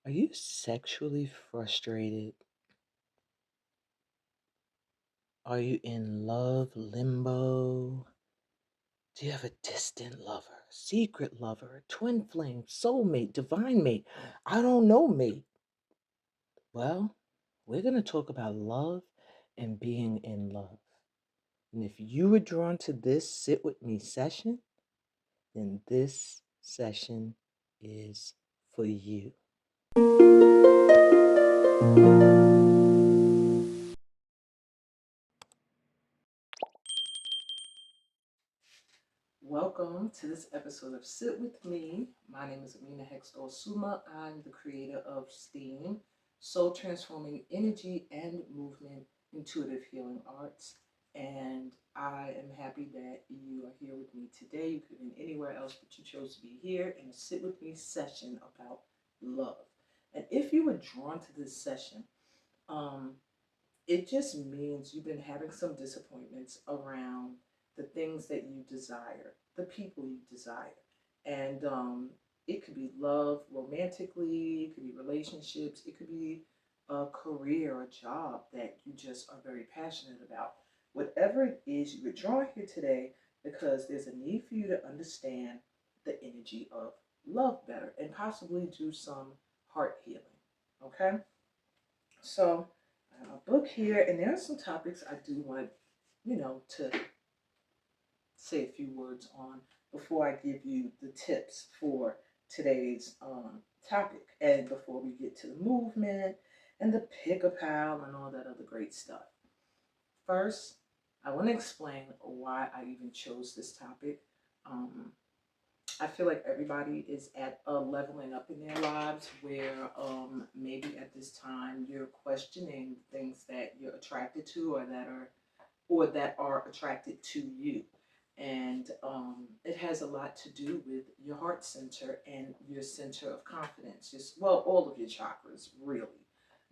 Are you sexually frustrated? Are you in love limbo? Do you have a distant lover, secret lover, twin flame, soulmate, divine mate? I don't know, mate. Well, we're going to talk about love and being in love. And if you were drawn to this sit with me session, then this session is for you. Welcome to this episode of Sit With Me. My name is Amina Hextall Suma. I'm the creator of S.T.E.A.M, Soul Transforming Energy and Movement Intuitive Healing Arts. And I am happy that you are here with me today. You could have been anywhere else, but you chose to be here in a Sit With Me session about love. And if you were drawn to this session, it just means you've been having some disappointments around the things that you desire, the people you desire. And it could be love romantically, it could be relationships, it could be a career or job that you just are very passionate about. Whatever it is, you were drawn here today because there's a need for you to understand the energy of love better and possibly do some heart healing. Okay? So I have a book here, and there are some topics I do want, to say a few words on before I give you the tips for today's topic, and before we get to the movement and the pick-a-pal and all that other great stuff. First, I want to explain why I even chose this topic. I feel like everybody is at a leveling up in their lives where maybe at this time you're questioning things that you're attracted to or that are attracted to you. And it has a lot to do with your heart center and your center of confidence. Just well, all of your chakras, really.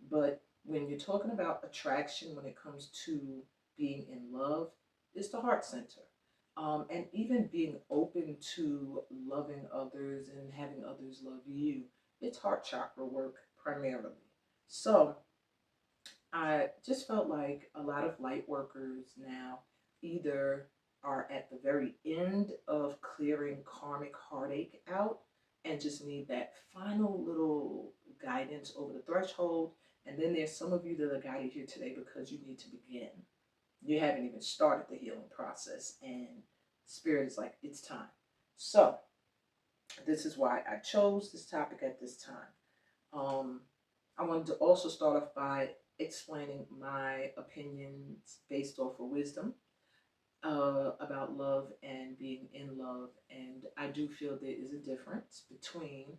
But when you're talking about attraction, when it comes to being in love, it's the heart center. And even being open to loving others and having others love you, it's heart chakra work primarily. So I just felt like a lot of light workers now either are at the very end of clearing karmic heartache out and just need that final little guidance over the threshold. And then there's some of you that are guided here today because you need to begin. You haven't even started the healing process, and Spirit is like, it's time. So, this is why I chose this topic at this time. I wanted to also start off by explaining my opinions based off of wisdom about love and being in love. And I do feel there is a difference between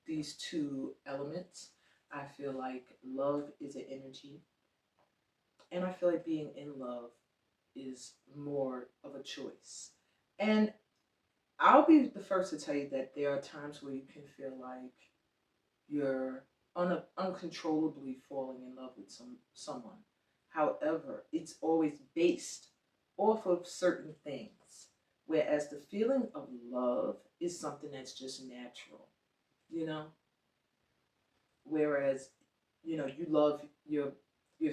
these two elements. I feel like love is an energy, and I feel like being in love is more of a choice. And I'll be the first to tell you that there are times where you can feel like you're uncontrollably falling in love with someone. However, it's always based off of certain things. Whereas the feeling of love is something that's just natural, you know? Whereas, you love your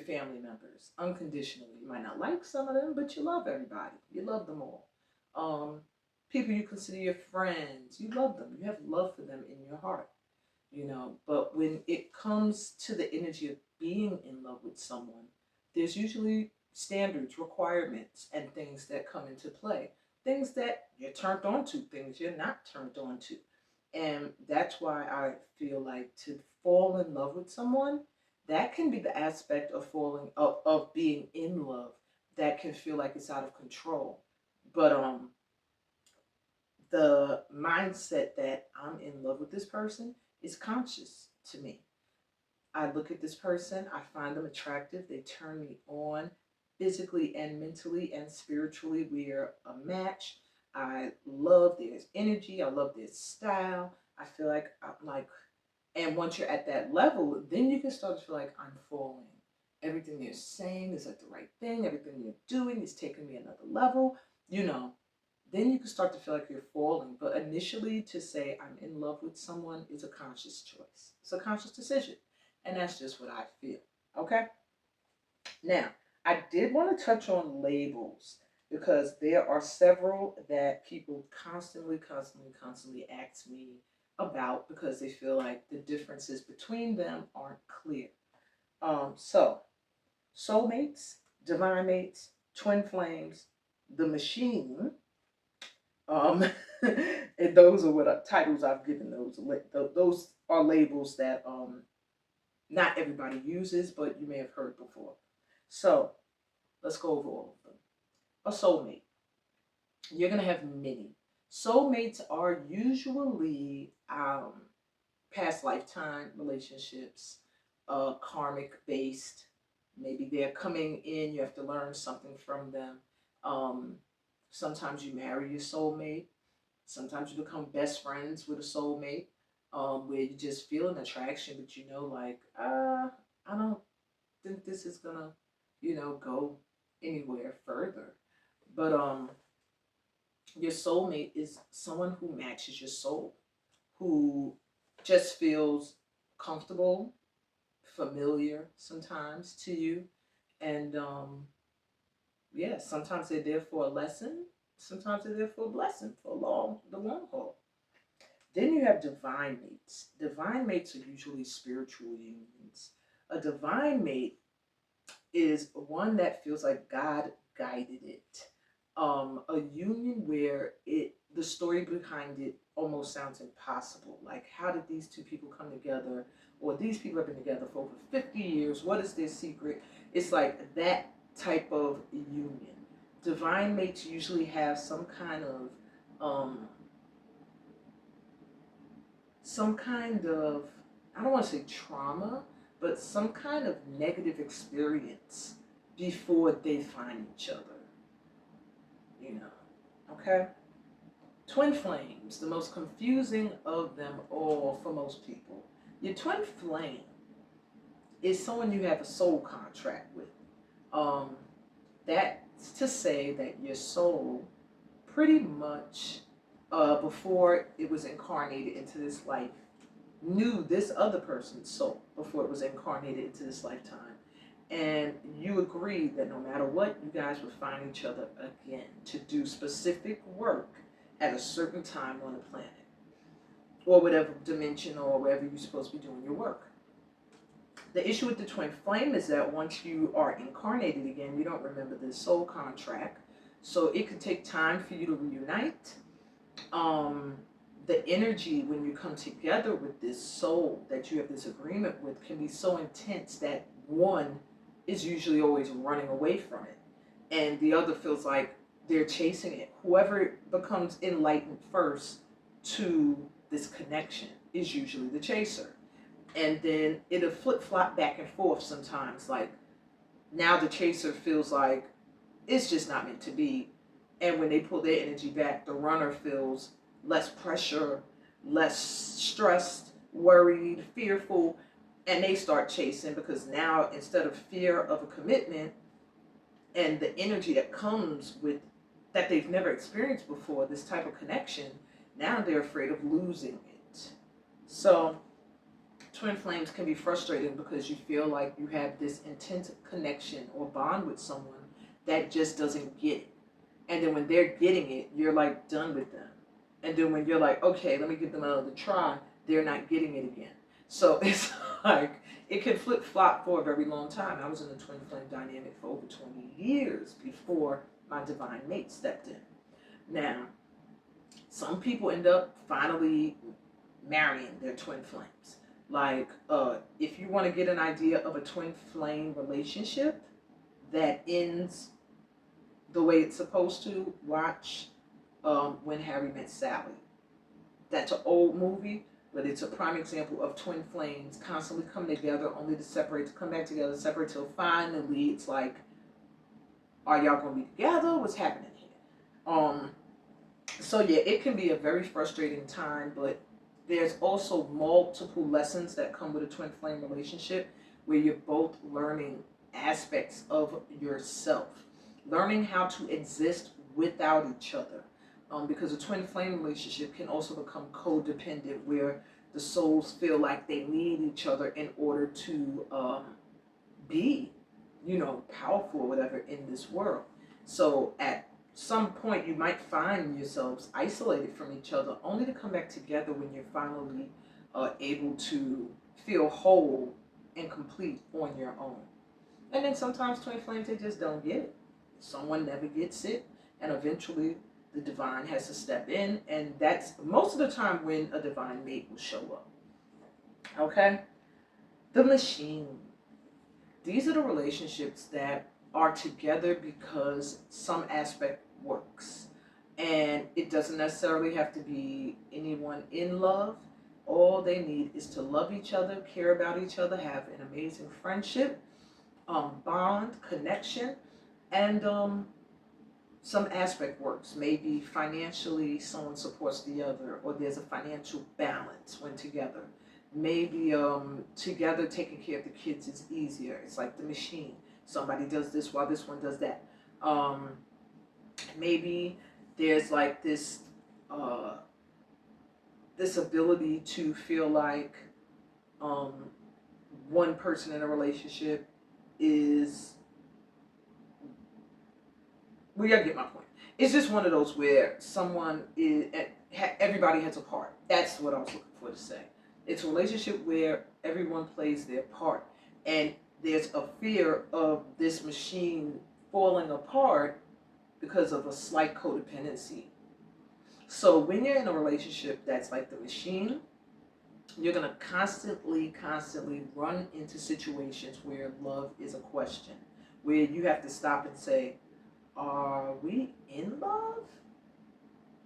family members unconditionally. You might not like some of them, but you love everybody. You love them all. Um, People you consider your friends, you love them. You have love for them in your heart, But when it comes to the energy of being in love with someone, there's usually standards, requirements, and things that come into play. Things that you're turned on to, things you're not turned on to. And that's why I feel like to fall in love with someone, that can be the aspect of of being in love that can feel like it's out of control. But the mindset that I'm in love with this person is conscious to me. I look at this person, I find them attractive, they turn me on physically and mentally and spiritually. We're a match. I love their energy, I love their style. I feel like I'm like, and once you're at that level, then you can start to feel like I'm falling. Everything they're saying is like the right thing, everything they're doing is taking me another level, you know. then you can start to feel like you're falling. But initially, to say I'm in love with someone is a conscious choice. It's a conscious decision. And that's just what I feel. Okay? Now, I did want to touch on labels because there are several that people constantly ask me about because they feel like the differences between them aren't clear. So, soulmates, divine mates, twin flames, the machine. And those are what titles I've given those. Those are labels that not everybody uses, but you may have heard before. So let's go over all of them. A soulmate. You're gonna have many. Soulmates are usually past lifetime relationships, karmic based. Maybe they're coming in, you have to learn something from them. Um, Sometimes you marry your soulmate. Sometimes you become best friends with a soulmate, where you just feel an attraction, but you know, like, I don't think this is gonna, go anywhere further. But your soulmate is someone who matches your soul, who just feels comfortable, familiar sometimes to you, and yeah, sometimes they're there for a lesson, sometimes they're there for a blessing for the long haul. Then you have divine mates. Divine mates are usually spiritual unions. A divine mate is one that feels like God guided it. A union where the story behind it almost sounds impossible. Like, how did these two people come together? Or these people have been together for over 50 years. What is their secret? It's like that type of union. Divine mates usually have um, some kind of, I don't want to say trauma, but some kind of negative experience before they find each other. You know, okay? Twin flames, the most confusing of them all for most people. Your twin flame is someone you have a soul contract with. Um, that's to say that your soul pretty much, before it was incarnated into this life, knew this other person's soul before it was incarnated into this lifetime. And you agreed that no matter what, you guys would find each other again to do specific work at a certain time on the planet, or whatever dimension or wherever you're supposed to be doing your work. The issue with the twin flame is that once you are incarnated again, you don't remember the soul contract. So it could take time for you to reunite. The energy when you come together with this soul that you have this agreement with can be so intense that one is usually always running away from it, and the other feels like they're chasing it. Whoever becomes enlightened first to this connection is usually the chaser, and then it'll flip flop back and forth sometimes. Like, now the chaser feels like it's just not meant to be, and when they pull their energy back, the runner feels less pressure, less stressed, worried, fearful, and they start chasing because now, instead of fear of a commitment and the energy that comes with that they've never experienced before, this type of connection, now they're afraid of losing it. So twin flames can be frustrating because you feel like you have this intense connection or bond with someone that just doesn't get it. And then when they're getting it, you're like done with them. And then when you're like, okay, let me give them another try, they're not getting it again. So it's like, it can flip flop for a very long time. I was in the twin flame dynamic for over 20 years before my divine mate stepped in. Now, some people end up finally marrying their twin flames. Like, if you want to get an idea of a twin flame relationship that ends the way it's supposed to, watch When Harry Met Sally. That's an old movie, but it's a prime example of twin flames constantly coming together, only to separate, to come back together, separate, till finally it's like, are y'all going to be together? What's happening here? So yeah, it can be a very frustrating time, but there's also multiple lessons that come with a twin flame relationship where you're both learning aspects of yourself, learning how to exist without each other, because a twin flame relationship can also become codependent, where the souls feel like they need each other in order to be, powerful or whatever in this world. So at some point, you might find yourselves isolated from each other, only to come back together when you're finally able to feel whole and complete on your own. And then sometimes twin flames, they just don't get it. Someone never gets it, and eventually the divine has to step in, and that's most of the time when a divine mate will show up. Okay? The machine. These are the relationships that are together because some aspect works. And it doesn't necessarily have to be anyone in love. All they need is to love each other, care about each other, have an amazing friendship, bond, connection, and some aspect works. Maybe financially someone supports the other, or there's a financial balance when together. Maybe together taking care of the kids is easier. It's like the machine. Somebody does this while this one does that. Maybe there's like this this ability to feel like one person in a relationship is, well, you get my point. It's just one of those where someone is, everybody has a part. That's what I was looking for to say. It's a relationship where everyone plays their part, and there's a fear of this machine falling apart because of a slight codependency. So when you're in a relationship that's like the machine, you're going to constantly run into situations where love is a question, where you have to stop and say, are we in love?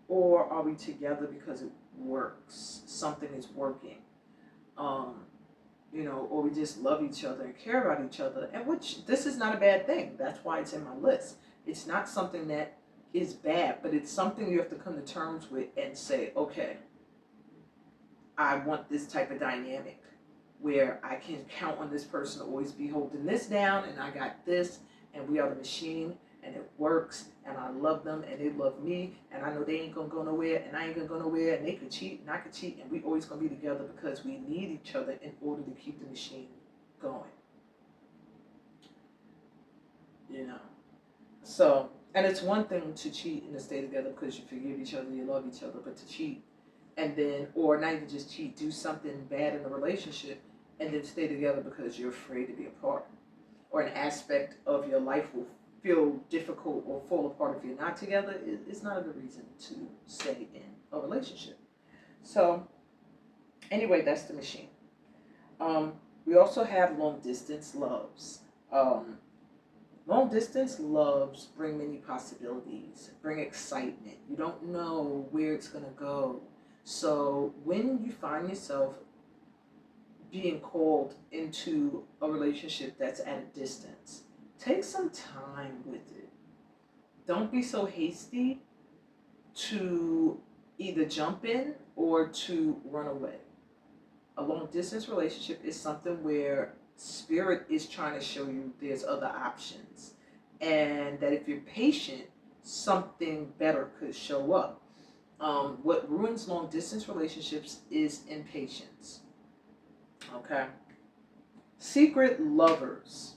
Or are we together because it works? Something is working. Or we just love each other and care about each other. And which, this is not a bad thing. That's why it's in my list. It's not something that is bad, but it's something you have to come to terms with and say, okay, I want this type of dynamic where I can count on this person to always be holding this down, and I got this, and we are the machine, and it works, and I love them, and they love me, and I know they ain't gonna go nowhere, and I ain't gonna go nowhere, and they could cheat, and I could cheat, and we always gonna be together because we need each other in order to keep the machine going. So, and it's one thing to cheat and to stay together because you forgive each other, you love each other, but to cheat and then, or not even just cheat, do something bad in the relationship and then stay together because you're afraid to be apart, or an aspect of your life will feel difficult or fall apart if you're not together, is not a good reason to stay in a relationship. So anyway, that's the machine. We also have long distance loves. Long distance loves bring many possibilities, bring excitement. You don't know where it's going to go. So when you find yourself being called into a relationship that's at a distance, take some time with it. Don't be so hasty to either jump in or to run away. A long distance relationship is something where Spirit is trying to show you there's other options, and that if you're patient, something better could show up. What ruins long distance relationships is impatience. Okay. Secret lovers.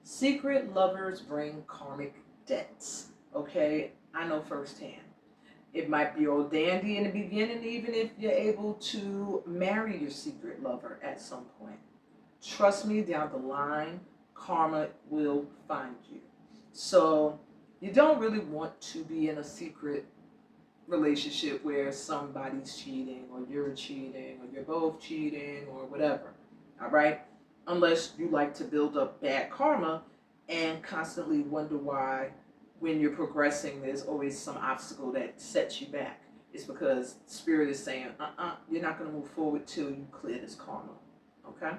Secret lovers bring karmic debts. Okay, I know firsthand. It might be all dandy in the beginning, even if you're able to marry your secret lover at some point. Trust me, down the line, karma will find you. So you don't really want to be in a secret relationship where somebody's cheating, or you're cheating, or you're both cheating, or whatever. All right? Unless you like to build up bad karma and constantly wonder why, when you're progressing, there's always some obstacle that sets you back. It's because Spirit is saying, you're not going to move forward till you clear this karma. Okay?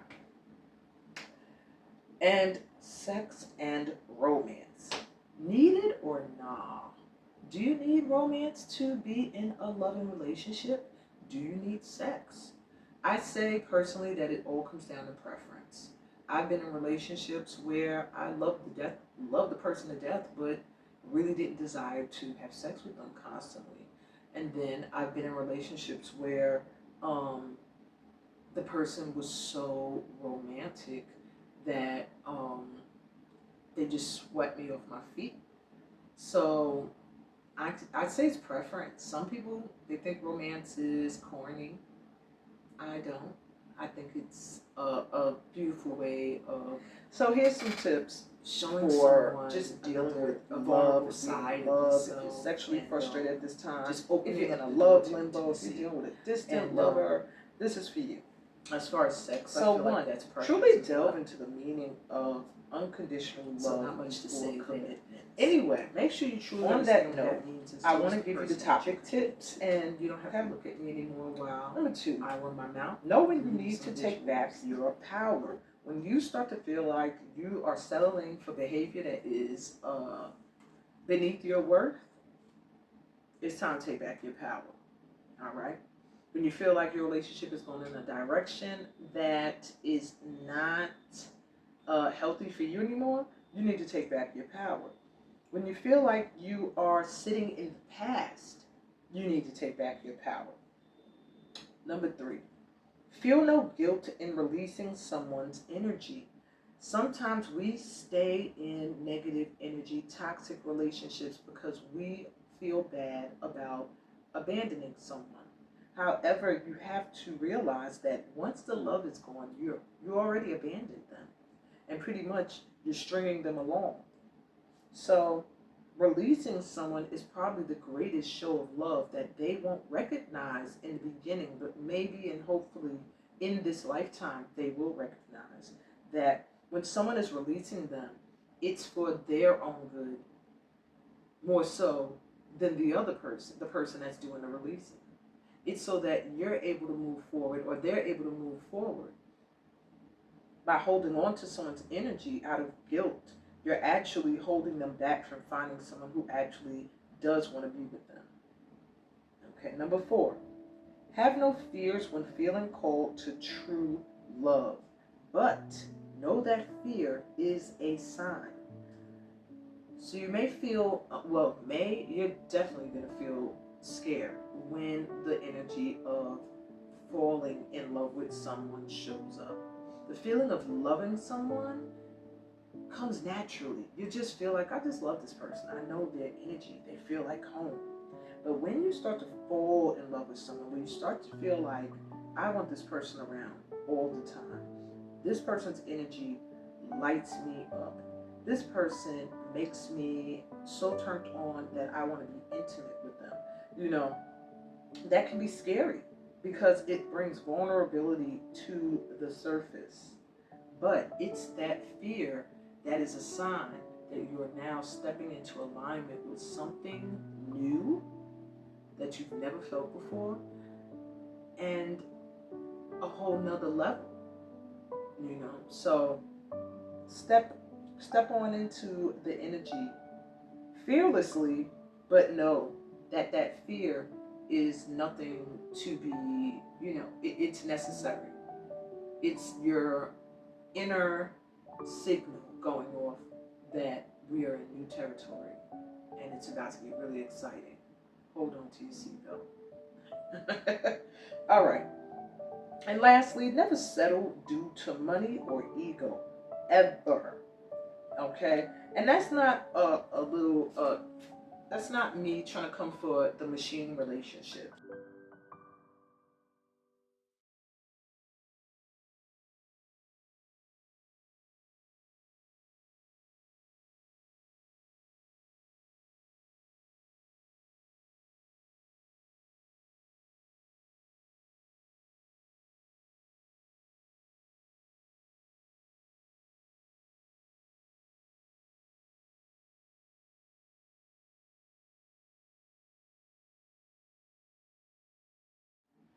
And sex and romance. Needed or nah? Do you need romance to be in a loving relationship? Do you need sex? I say personally that it all comes down to preference. I've been in relationships where I loved the person to death, but really didn't desire to have sex with them constantly. And then I've been in relationships where the person was so romantic that they just swept me off my feet. So I'd say it's preference. Some people, they think romance is corny. I don't. I think it's a beautiful way of. So here's some tips Showing for just dealing with vulnerable love, side love, of if you're yourself, sexually and, frustrated at this time, just if you're in a opening love the door to limbo, if you're intimacy. dealing with a distant And, lover, this is for you. As far as sex, I So feel one, like that's preference truly as well. delve into the meaning of unconditional love. So not much to say before there. commitment. Anyway, Make sure you truly on understand that what note, that means. And I so want to is the give you the person topic that you're tips, and You don't have to look at me anymore while number 2, I run my mouth. know when you Give need some to take back visuals. your power. When you start to feel like you are settling for behavior that is beneath your worth, it's time to take back your power. All right? When you feel like your relationship is going in a direction that is not healthy for you anymore, you need to take back your power. When you feel like you are sitting in the past, you need to take back your power. Number 3, feel no guilt in releasing someone's energy. Sometimes we stay in negative energy, toxic relationships because we feel bad about abandoning someone. However, you have to realize that once the love is gone, you already abandoned them. And pretty much you're stringing them along. So releasing someone is probably the greatest show of love that they won't recognize in the beginning, but maybe and hopefully in this lifetime they will recognize that when someone is releasing them, it's for their own good more so than the other person, the person that's doing the releasing. It's so that you're able to move forward, or they're able to move forward. By holding on to someone's energy out of guilt, you're actually holding them back from finding someone who actually does want to be with them. Okay, number 4, have no fears when feeling called to true love, but know that fear is a sign. So you may feel, you're definitely going to feel scared when the energy of falling in love with someone shows up. The feeling of loving someone comes naturally. You just feel like, I just love this person. I know their energy. They feel like home. But when you start to fall in love with someone, when you start to feel like, I want this person around all the time, this person's energy lights me up, this person makes me so turned on that I want to be intimate with them, that can be scary because it brings vulnerability to the surface. But it's that fear that is a sign that you are now stepping into alignment with something new that you've never felt before, and a whole nother level. So step on into the energy fearlessly, but know that that fear is nothing to be, it's necessary. It's your inner signal going off that we are in new territory and it's about to get really exciting. Hold on to your seatbelt. All right. And lastly, never settle due to money or ego, ever. Okay? And that's not that's not me trying to come for the machine relationship.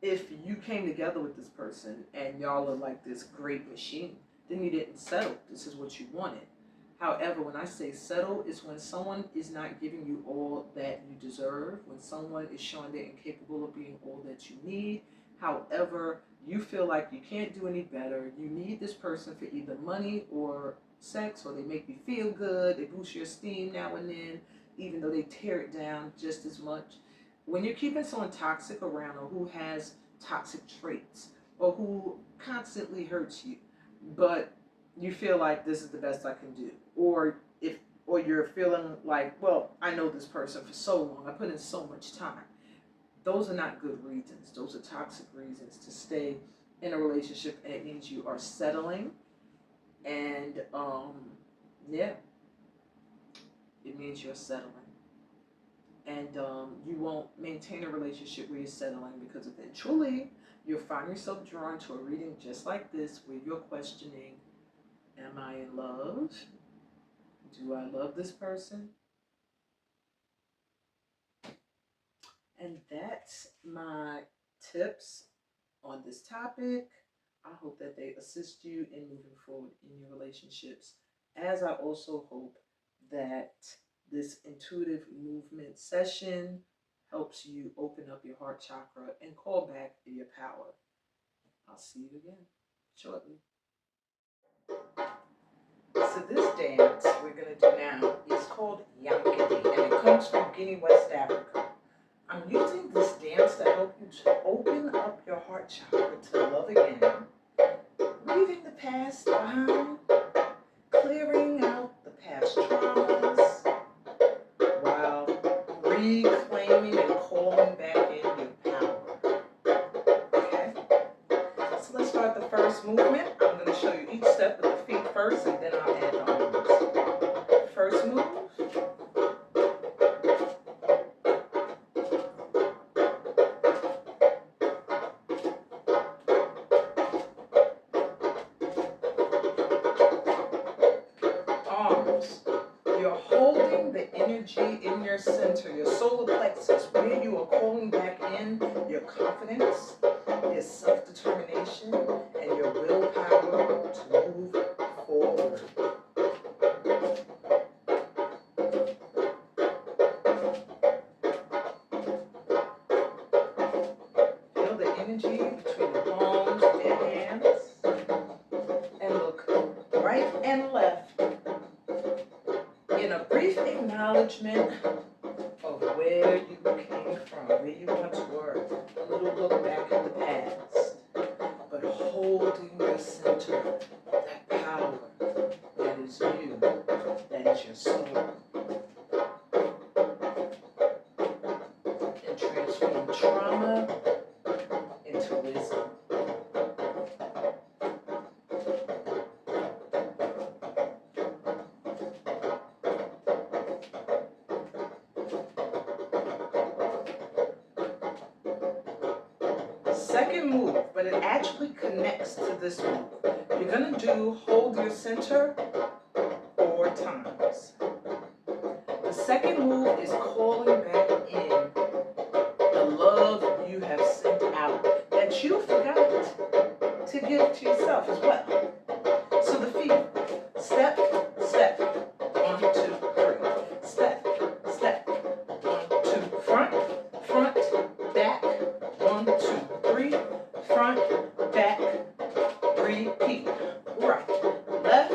If you came together with this person and y'all are like this great machine, then you didn't settle. This is what you wanted. However, when I say settle, it's when someone is not giving you all that you deserve, when someone is showing they're incapable of being all that you need. However, you feel like you can't do any better. You need this person for either money or sex, or they make you feel good. They boost your esteem now and then, even though they tear it down just as much. When you're keeping someone toxic around, or who has toxic traits, or who constantly hurts you, but you feel like this is the best I can do, or you're feeling like, well, I know this person for so long, I put in so much time. Those are not good reasons. Those are toxic reasons to stay in a relationship, and it means you are settling. And yeah, it means you're settling. And you won't maintain a relationship where you're settling, because eventually you'll find yourself drawn to a reading just like this, where you're questioning, am I in love? Do I love this person? And that's my tips on this topic. I hope that they assist you in moving forward in your relationships, as I also hope that this intuitive movement session helps you open up your heart chakra and call back your power. I'll see you again shortly. So this dance we're going to do now is called Yankee, and it comes from Guinea, West Africa. I'm using this dance to help you to open up your heart chakra to love again, leaving the past behind, clearing out the past traumas, while reclaiming and calling back in your power. Okay? So let's start the first movement. I'm going to show you each step with the feet first, and then I'll add the arms. First move. Arms. You're holding the energy in your center, your solar plexus, where you are calling back in your confidence, your self-determination, and your willpower to move forward. Feel the energy between the palms of your hands, and look right and left in a brief acknowledgement of where you came from, where you once were. A little look back at the past, but holding your center, that power that is you, that is your soul, and transform trauma into wisdom. Second move, but it actually connects to this move. You're going to do hold your center 4 times. The second move is calling back in the love you have sent out that you forgot to give to yourself as well. So the feet, step, step, 1, 2, 3. Step, step, 1, 2, front, front, back, 1, 2, 3, front, back, repeat. Right, left,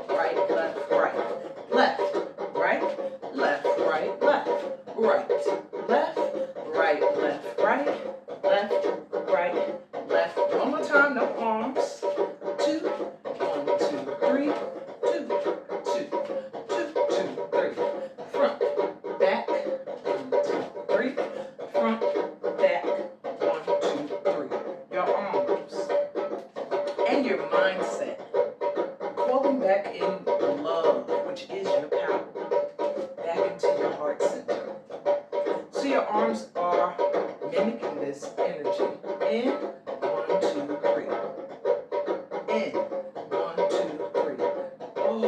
right, left, right, left, right, left, right, left, right, left, right, left, right, left, right, left. One more time, no arms. 2, 1, 2, 3, 2, 2, 2, 2, 3. Front, back, 1, 2, 3. Front, back, 1, 2, 3. Your arms and your mindset, calling back in love, which is your power, back into your heart center. So your arms are mimicking this energy. In, 1, 2, 3. In, 1, 2, 3. All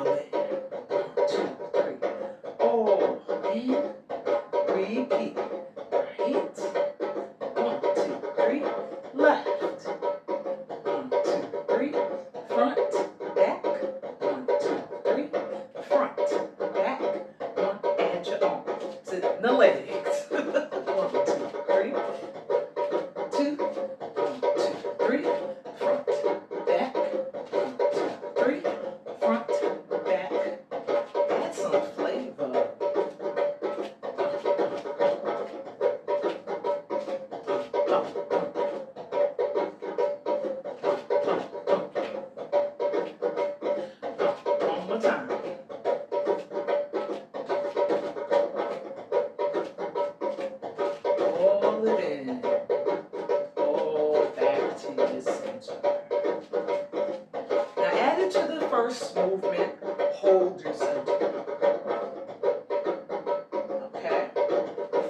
in, 1, 2, 3. All in, repeat. Right, 1, 2, 3. Left, 1, 2, 3. Front, back, 1, 2, 3. Front, back, 1, and your arm to the legs. 1, 2, 3. 2, 1, 2, 3. Front, back, first movement, hold your center. Okay?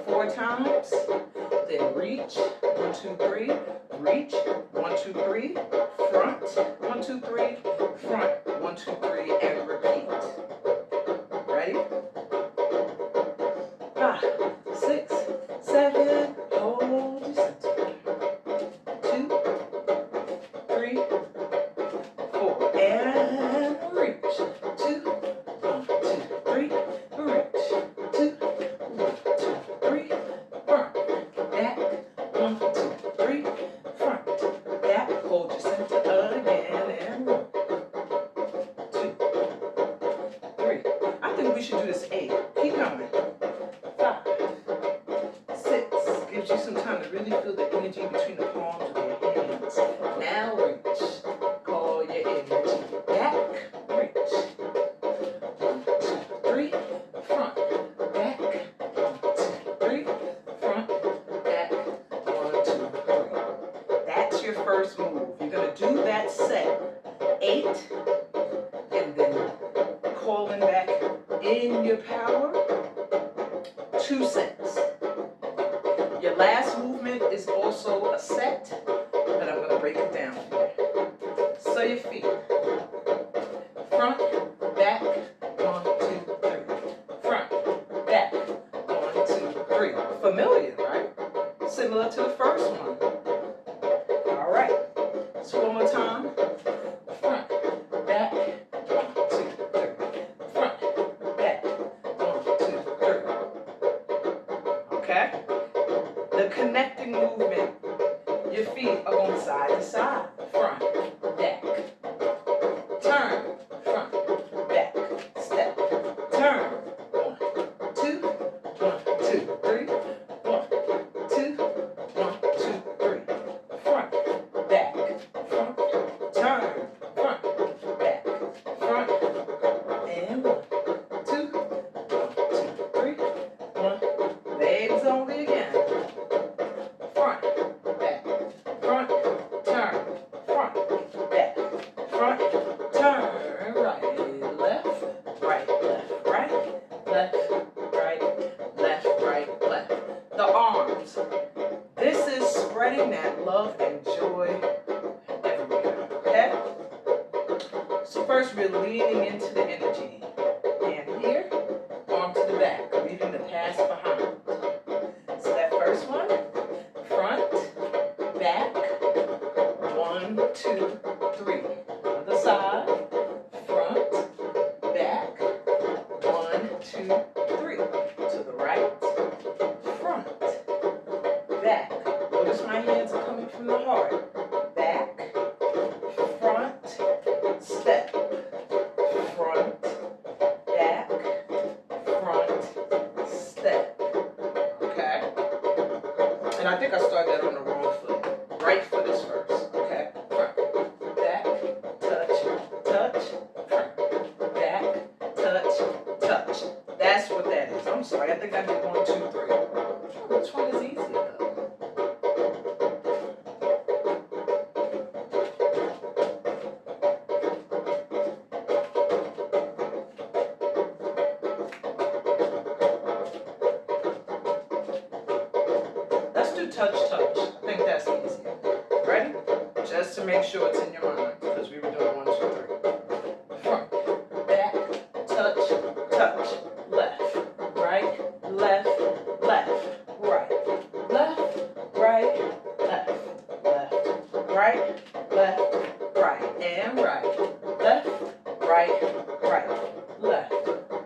4 times. Then reach. 1, 2, 3. Reach. 1, 2, 3. Front. 1, 2, 3. Front. 1, 2, 3. And repeat. Ready? 5, 6, 7. Hold your center. 2, 3, 4. And reach. 2, 1, 2, 3. Reach. 2, 1, 2, 3. Front. Back. 1, 2, 3. Front. Back. Hold your center again. And 1, 2, 3. I think we should do this 8. Keep going. 5, 6. Gives you some time to really feel the energy between the palms of your hands. Now reach. Call your energy back. Reach. 1, 2, 3. Front. Back. 1, 2, 3. Front. Back. 1, 2, 3. That's your first move. You're going to do that set 8. And then calling back in your power 2 sets. Your last movement is also a set, but I'm going to break it down here. So your feet. Front, back, 1, 2, 3. Front, back, 1, 2, 3. Familiar, right? Similar to the first one. All right. So one more time. Front, back, 1, 2, 3. Front, back, 1, 2, 3. Okay? The connecting movement. Your feet are going side to side. Front, back. Turn, front, back. Step. Turn. 1, 2, 1, 2, 3. 1, 2, 1, 2, 3. Front, back. Front, turn. Front, back. Front, and 1, 2, 1, 2, 3. 1. Legs only again. Front, back, front, turn, front, back, front, turn, right, left, right, left, right, left, right, left, right, left. The arms. This is spreading that love and joy everywhere, okay? So first we're leaning into the energy. Hand here, arm to the back, leaving the past behind. So that first one, front, back, 1, 2, 3. Other side, front, back, 1, 2, 3. To the right, front, back. Notice my hands are coming from the heart. Back, front, step, front, back, front, step. Okay? And I think I started that on the wrong foot. Right foot is first. Okay? Front, back, touch, touch, front, back, touch, touch. That's what that is. I'm sorry. I think I did 1, 2, 3. Which one is easier though? Let's do touch, touch. I think that's easier. Ready? Just to make sure it's in your mind, because we were doing 1, 2, 3. Front, back, touch, touch, left, right, left, left, right, left, right, left, left, right, left, right, and right, left, right, right, left,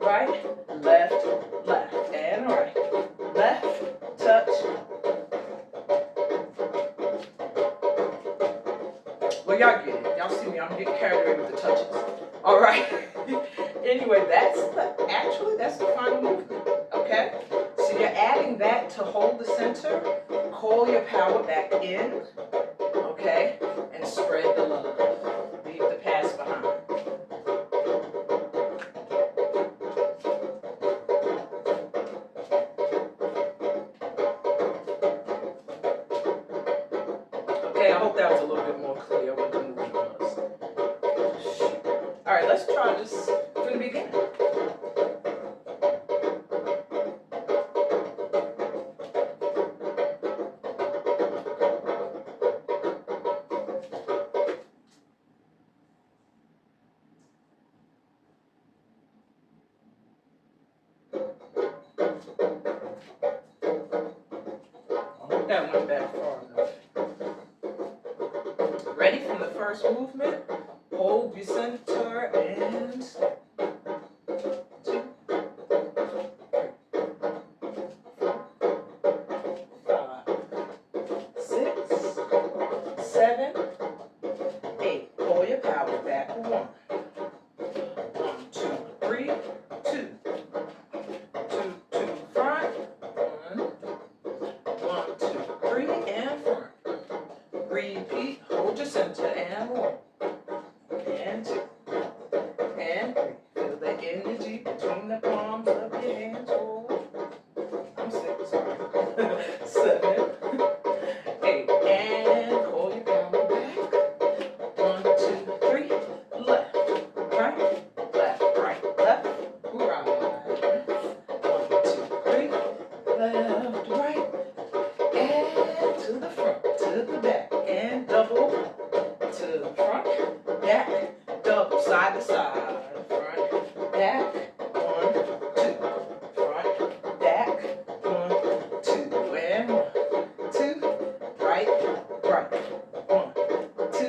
right, left, left, and right, left, touch. Well, y'all get it. Y'all see me, I'm getting carried away with the touches. All right. Anyway, that's the final movement, okay? So you're adding that to hold the center, call your power back in, okay? And spread the love. Leave the past behind. Okay, I hope that was a little bit more clear what the movement was. All right, let's try this from the beginning. That went back far enough. Ready from the first movement? Hold your center and step. 2, 5, 6, 7, 8. Pull your power back. 1, 2, 3, 2, 2, 2, front. 1, 2, 3, and front. Repeat. Hold your center and 1, and 2, and 3. Feel the energy between the palms of your hands. 4, I'm 6, sorry. 7, 8, and pull your power back. 1, 2, 3, left, right, left, right, left, right. 1, 2, 3, left, right, and to the front, to the back, and double to the front, back, double, side to side, front, back, 1, 2, front, back, 1, 2, and 1, 2, right, right, 1, 2,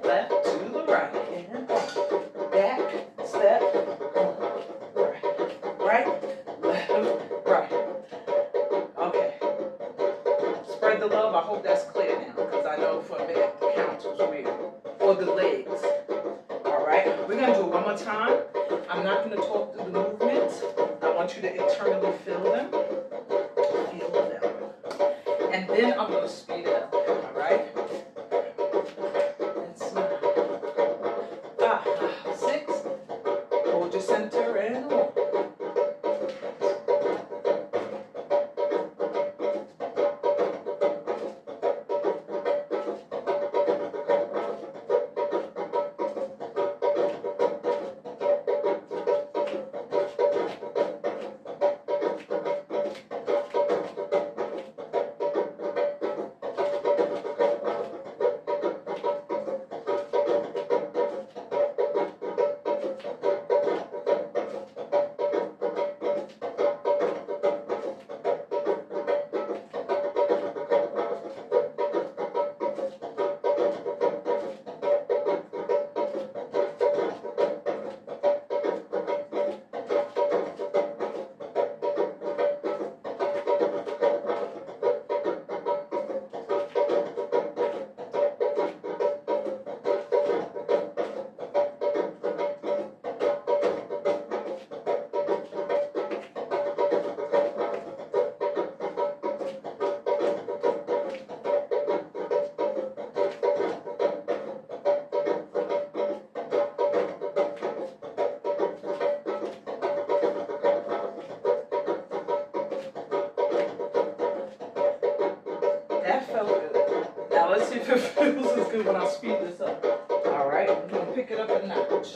left to the right, and 1, back, step, 1, right, left, right. Okay. Spread the love. I hope that's clear now, because I know for a minute the count was weird. Or the legs. Alright, we're going to do it one more time. I'm not going to talk through the movements. I want you to internally feel them. Feel them. And then I'm going to speed it up. Alright? And smile. 5, 6. Hold your center and 1. That felt good. Now let's see if it feels as good when I speed this up. Alright, we're going to pick it up a notch.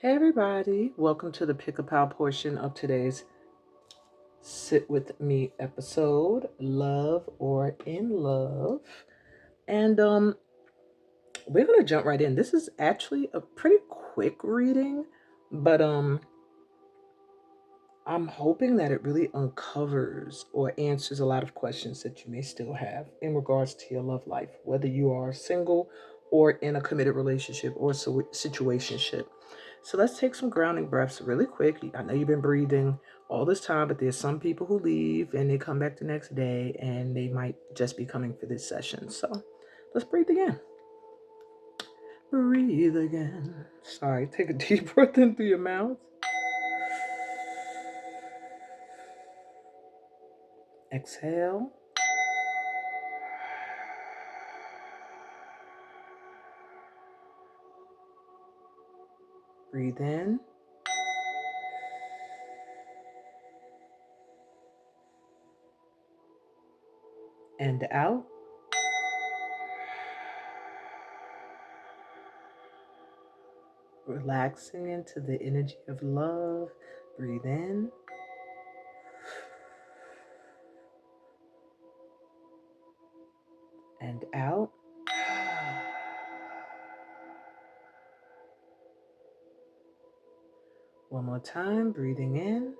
Hey everybody, welcome to the Pick a Pal portion of today's Sit With Me episode, Love or in Love. And we're gonna jump right in. This is actually a pretty quick reading, but I'm hoping that it really uncovers or answers a lot of questions that you may still have in regards to your love life, whether you are single or in a committed relationship or situationship. So let's take some grounding breaths really quick. I know you've been breathing all this time, but there's some people who leave and they come back the next day and they might just be coming for this session. So let's breathe again. Breathe again. Sorry, take a deep breath in through your mouth. Exhale. Breathe in. And out. Relaxing into the energy of love. Breathe in. And out. One more time, breathing in.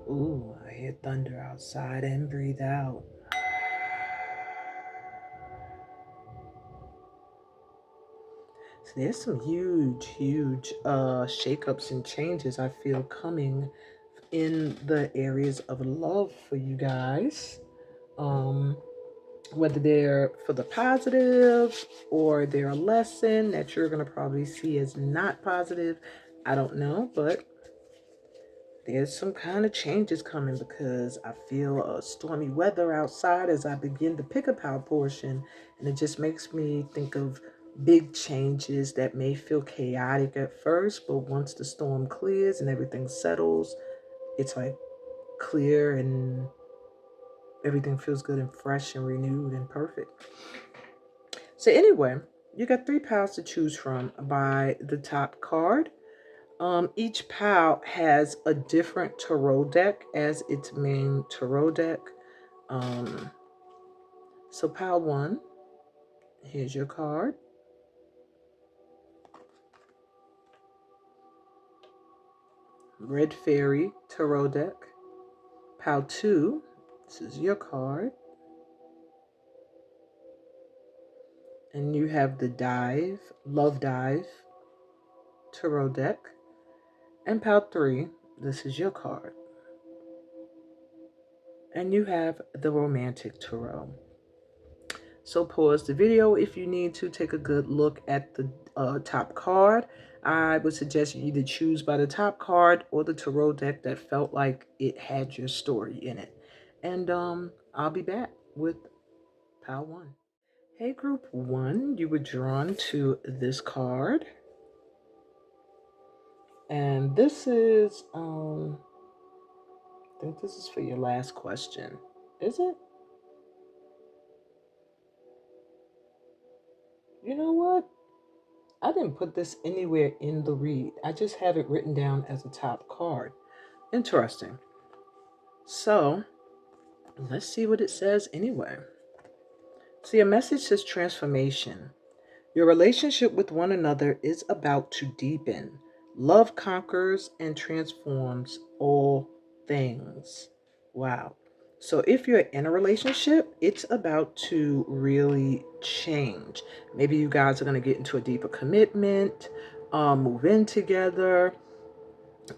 Ooh, I hear thunder outside, and breathe out. So there's some huge shakeups and changes I feel coming in the areas of love for you guys. Whether they're for the positive or they're a lesson that you're going to probably see as not positive, I don't know, but there's some kind of changes coming because I feel stormy weather outside as I begin the pick a pal portion, and it just makes me think of big changes that may feel chaotic at first, but once the storm clears and everything settles, it's like clear and everything feels good and fresh and renewed and perfect. So anyway, you got 3 pals to choose from by the top card. Each pal has a different tarot deck as its main tarot deck. So pal 1, here's your card. Red Fairy tarot deck. Pal 2, this is your card. And you have the Love Dive tarot deck. And pal 3, this is your card. And you have the Romantic Tarot. So pause the video if you need to take a good look at the top card. I would suggest you either choose by the top card or the tarot deck that felt like it had your story in it. And I'll be back with pal 1. Hey group 1, you were drawn to this card. And this is, I think this is for your last question. Is it? You know what? I didn't put this anywhere in the read. I just have it written down as a top card. Interesting. So, let's see what it says anyway. See, a message says transformation. Your relationship with one another is about to deepen. Love conquers and transforms all things. Wow. So if you're in a relationship, it's about to really change. Maybe you guys are going to get into a deeper commitment, move in together.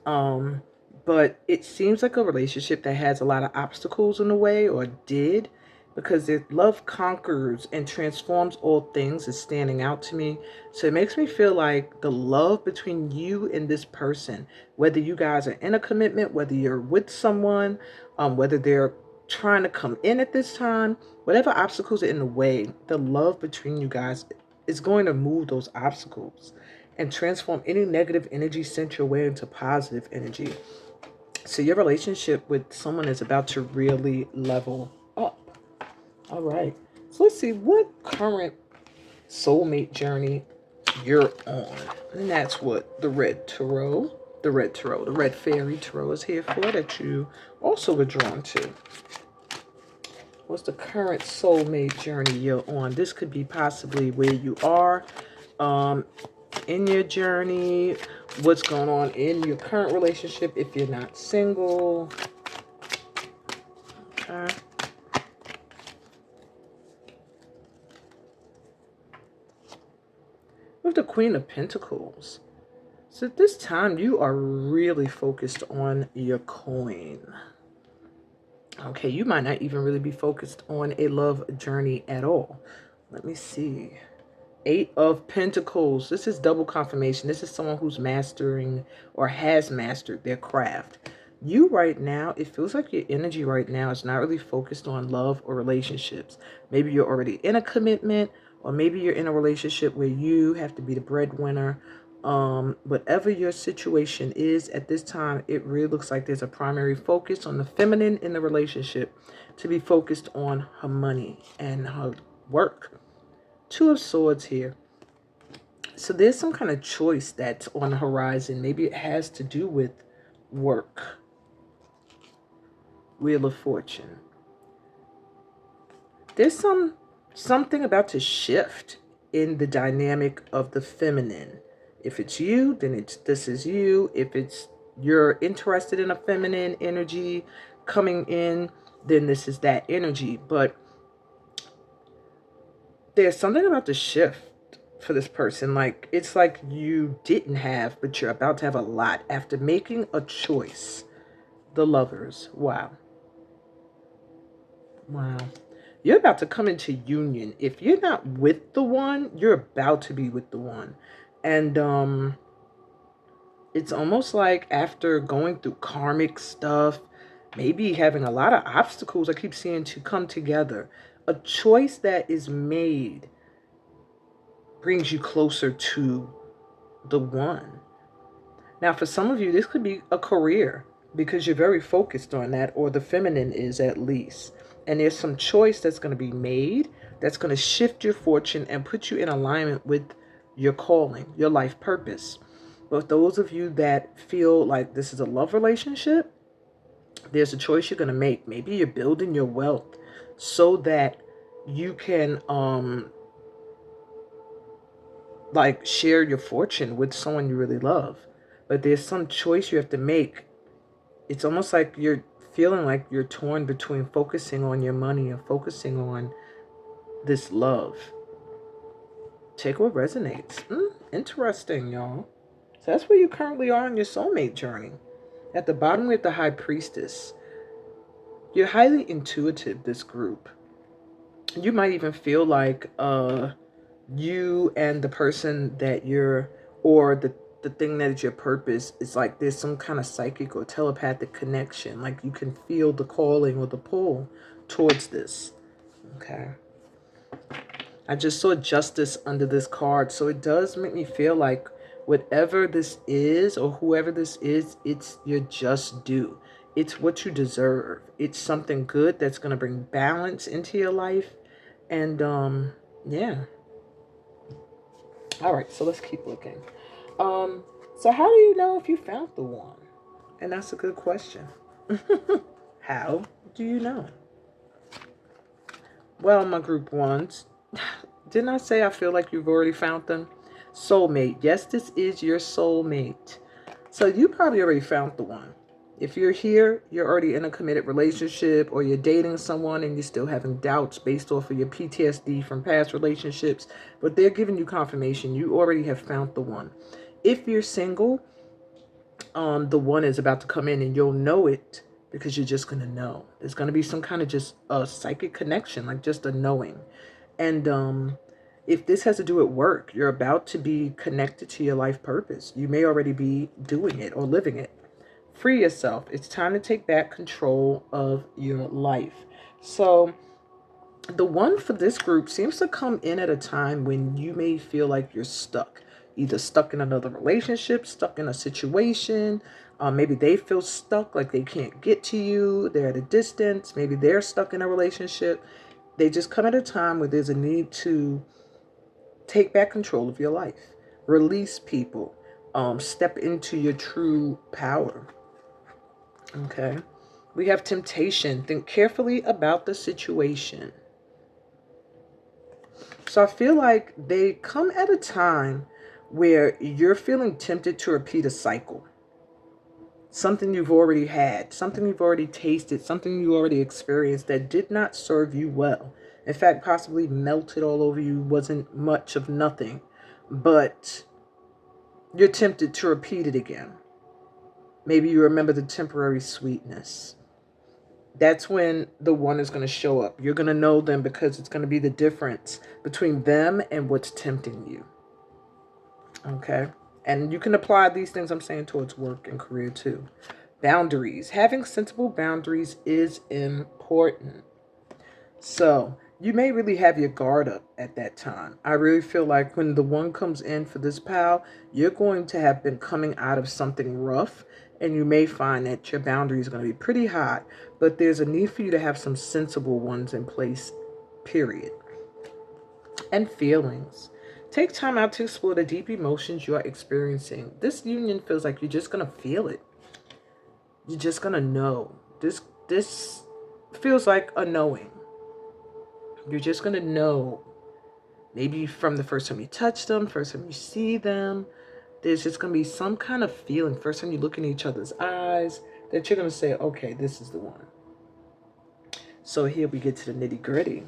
But it seems like a relationship that has a lot of obstacles in the way, or did, because love conquers and transforms all things is standing out to me. So it makes me feel like the love between you and this person, whether you guys are in a commitment, whether you're with someone, whether they're trying to come in at this time, whatever obstacles are in the way, the love between you guys is going to move those obstacles and transform any negative energy sent your way into positive energy. So your relationship with someone is about to really level up. All right. So let's see what current soulmate journey you're on. And that's what the red fairy tarot is here for, that you also were drawn to. What's the current soulmate journey you're on? This could be possibly where you are in your journey, what's going on in your current relationship if you're not single. Okay. With the Queen of Pentacles. So at this time, you are really focused on your coin. Okay, you might not even really be focused on a love journey at all. Let me see. 8 of Pentacles. This is double confirmation. This is someone who's mastering or has mastered their craft. You right now, it feels like your energy right now is not really focused on love or relationships. Maybe you're already in a commitment, or maybe you're in a relationship where you have to be the breadwinner. Whatever your situation is at this time, it really looks like there's a primary focus on the feminine in the relationship to be focused on her money and her work. 2 of Swords here. So there's some kind of choice that's on the horizon. Maybe it has to do with work. Wheel of Fortune. There's something about to shift in the dynamic of the feminine. If it's you, then this is you. If you're interested in a feminine energy coming in, then this is that energy. But there's something about the shift for this person. Like, it's like you didn't have, but you're about to have a lot after making a choice. The Lovers. Wow. You're about to come into union. If you're not with the one, you're about to be with the one. And it's almost like after going through karmic stuff, maybe having a lot of obstacles, I keep seeing, to come together, a choice that is made brings you closer to the one. Now, for some of you, this could be a career because you're very focused on that, or the feminine is at least. And there's some choice that's going to be made that's going to shift your fortune and put you in alignment with your calling, your life purpose. But those of you that feel like this is a love relationship, there's a choice you're going to make. Maybe you're building your wealth so that you can like share your fortune with someone you really love. But there's some choice you have to make. It's almost like you're feeling like you're torn between focusing on your money and focusing on this love. Take what resonates. Interesting, y'all. So that's where you currently are on your soulmate journey. At the bottom with the High Priestess. You're highly intuitive, this group. You might even feel like you and the person that you're, or the thing that is your purpose, is like there's some kind of psychic or telepathic connection. Like you can feel the calling or the pull towards this. Okay. I just saw Justice under this card. So it does make me feel like whatever this is or whoever this is, it's your just due. It's what you deserve. It's something good that's going to bring balance into your life. And yeah. All right, so let's keep looking. So how do you know if you found the one? And that's a good question. How do you know? Well, my group ones, didn't I say I feel like you've already found them? Soulmate. Yes, this is your soulmate. So you probably already found the one. If you're here, you're already in a committed relationship, or you're dating someone and you're still having doubts based off of your PTSD from past relationships, but they're giving you confirmation you already have found the one. If you're single, the one is about to come in and you'll know it because you're just going to know. There's going to be some kind of just a psychic connection, like just a knowing. And if this has to do with work, you're about to be connected to your life purpose. You may already be doing it or living it. Free yourself. It's time to take back control of your life. So the one for this group seems to come in at a time when you may feel like you're stuck. Either stuck in another relationship, stuck in a situation. Maybe they feel stuck, like they can't get to you. They're at a distance. Maybe they're stuck in a relationship. They just come at a time where there's a need to take back control of your life, release people, step into your true power. Okay. We have temptation. Think carefully about the situation. So I feel like they come at a time where you're feeling tempted to repeat a cycle. Something you've already had, something you've already tasted, something you already experienced that did not serve you well. In fact, possibly melted all over you, wasn't much of nothing. But you're tempted to repeat it again. Maybe you remember the temporary sweetness. That's when the one is going to show up. You're going to know them because it's going to be the difference between them and what's tempting you. Okay? And you can apply these things I'm saying towards work and career too. Boundaries. Having sensible boundaries is important. So you may really have your guard up at that time. I really feel like when the one comes in for this pal, you're going to have been coming out of something rough, and you may find that your boundaries are going to be pretty high, but there's a need for you to have some sensible ones in place, period. And feelings. Take time out to explore the deep emotions you are experiencing. This union feels like you're just going to feel it. You're just going to know. This feels like a knowing. You're just going to know. Maybe from the first time you touch them, first time you see them, there's just going to be some kind of feeling. First time you look in each other's eyes, that you're going to say, okay, this is the one. So here we get to the nitty gritty.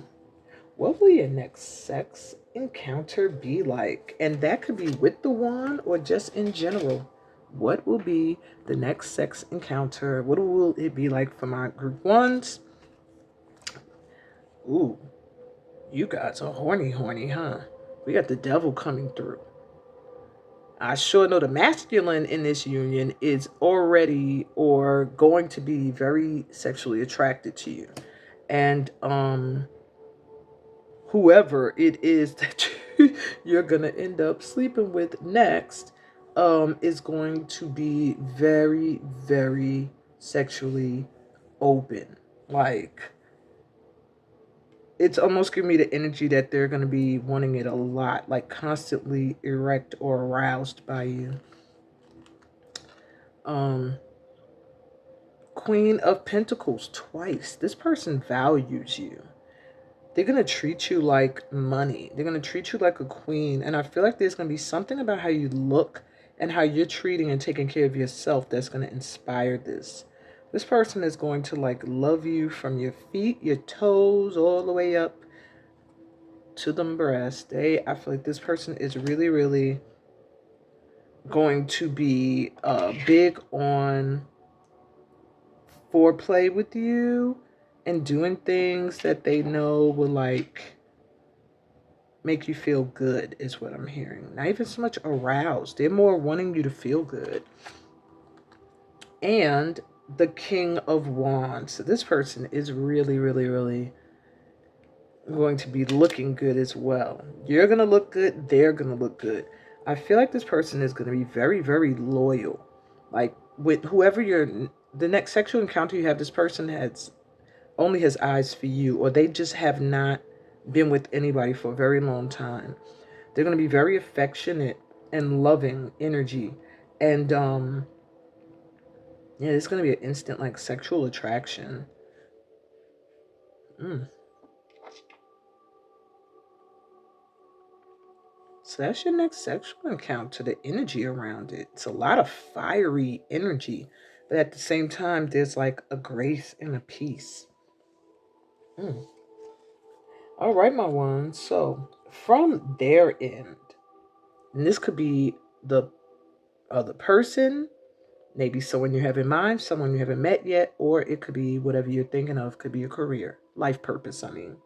What will your next sex encounter be like? And that could be with the one or just in general. What will be the next sex encounter? What will it be like for my group ones? Ooh, you guys are horny, huh? We got the devil coming through. I sure know the masculine in this union is already or going to be very sexually attracted to you. And whoever it is that you're going to end up sleeping with next is going to be very, very sexually open. Like, it's almost giving me the energy that they're going to be wanting it a lot, like constantly erect or aroused by you. Um, Queen of Pentacles twice. This person values you. They're going to treat you like money. They're going to treat you like a queen. And I feel like there's going to be something about how you look and how you're treating and taking care of yourself that's going to inspire this. This person is going to like love you from your feet, your toes, all the way up to them breasts. I feel like this person is really, really going to be big on foreplay with you and doing things that they know will like make you feel good is what I'm hearing. Not even so much aroused. They're more wanting you to feel good. And the King of Wands. So this person is really, really, really going to be looking good as well. You're going to look good. They're going to look good. I feel like this person is going to be very, very loyal. Like with whoever the next sexual encounter you have, this person only has eyes for you, or they just have not been with anybody for a very long time. They're going to be very affectionate and loving energy. And yeah, it's going to be an instant like sexual attraction. So that's your next sexual encounter, the energy around it. It's a lot of fiery energy, but at the same time, there's like a grace and a peace. All right, my ones. So from their end, and this could be the other person, maybe someone you have in mind, someone you haven't met yet, or it could be whatever you're thinking of, could be a career, life purpose, I mean.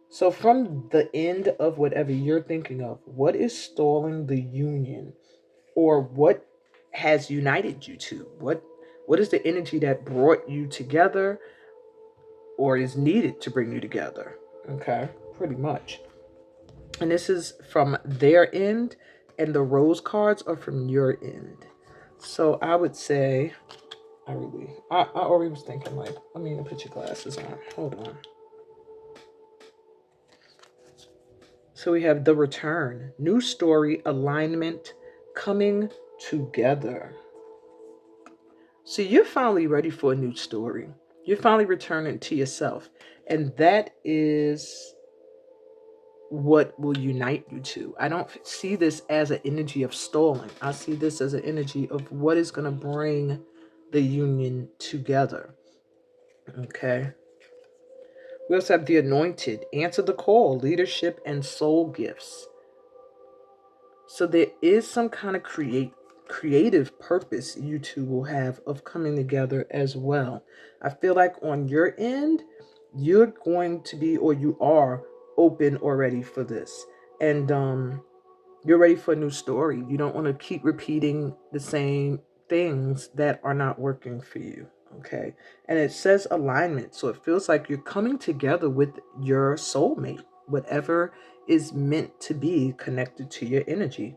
So from the end of whatever you're thinking of, what is stalling the union? Or what has united you two? What is the energy that brought you together or is needed to bring you together? Okay, pretty much. And this is from their end, and the rose cards are from your end. So I would say, I already was thinking like, let me put your glasses on. Hold on. So we have the return, new story, alignment, coming together. So you're finally ready for a new story. You're finally returning to yourself. And that is what will unite you two. I don't see this as an energy of stalling. I see this as an energy of what is going to bring the union together. Okay. We also have the anointed, answer the call, leadership and soul gifts. So there is some kind of creative purpose you two will have of coming together as well. I feel like on your end, you're going to be, or you are open already for this. And you're ready for a new story. You don't want to keep repeating the same things that are not working for you. Okay. And it says alignment. So it feels like you're coming together with your soulmate, whatever is meant to be connected to your energy.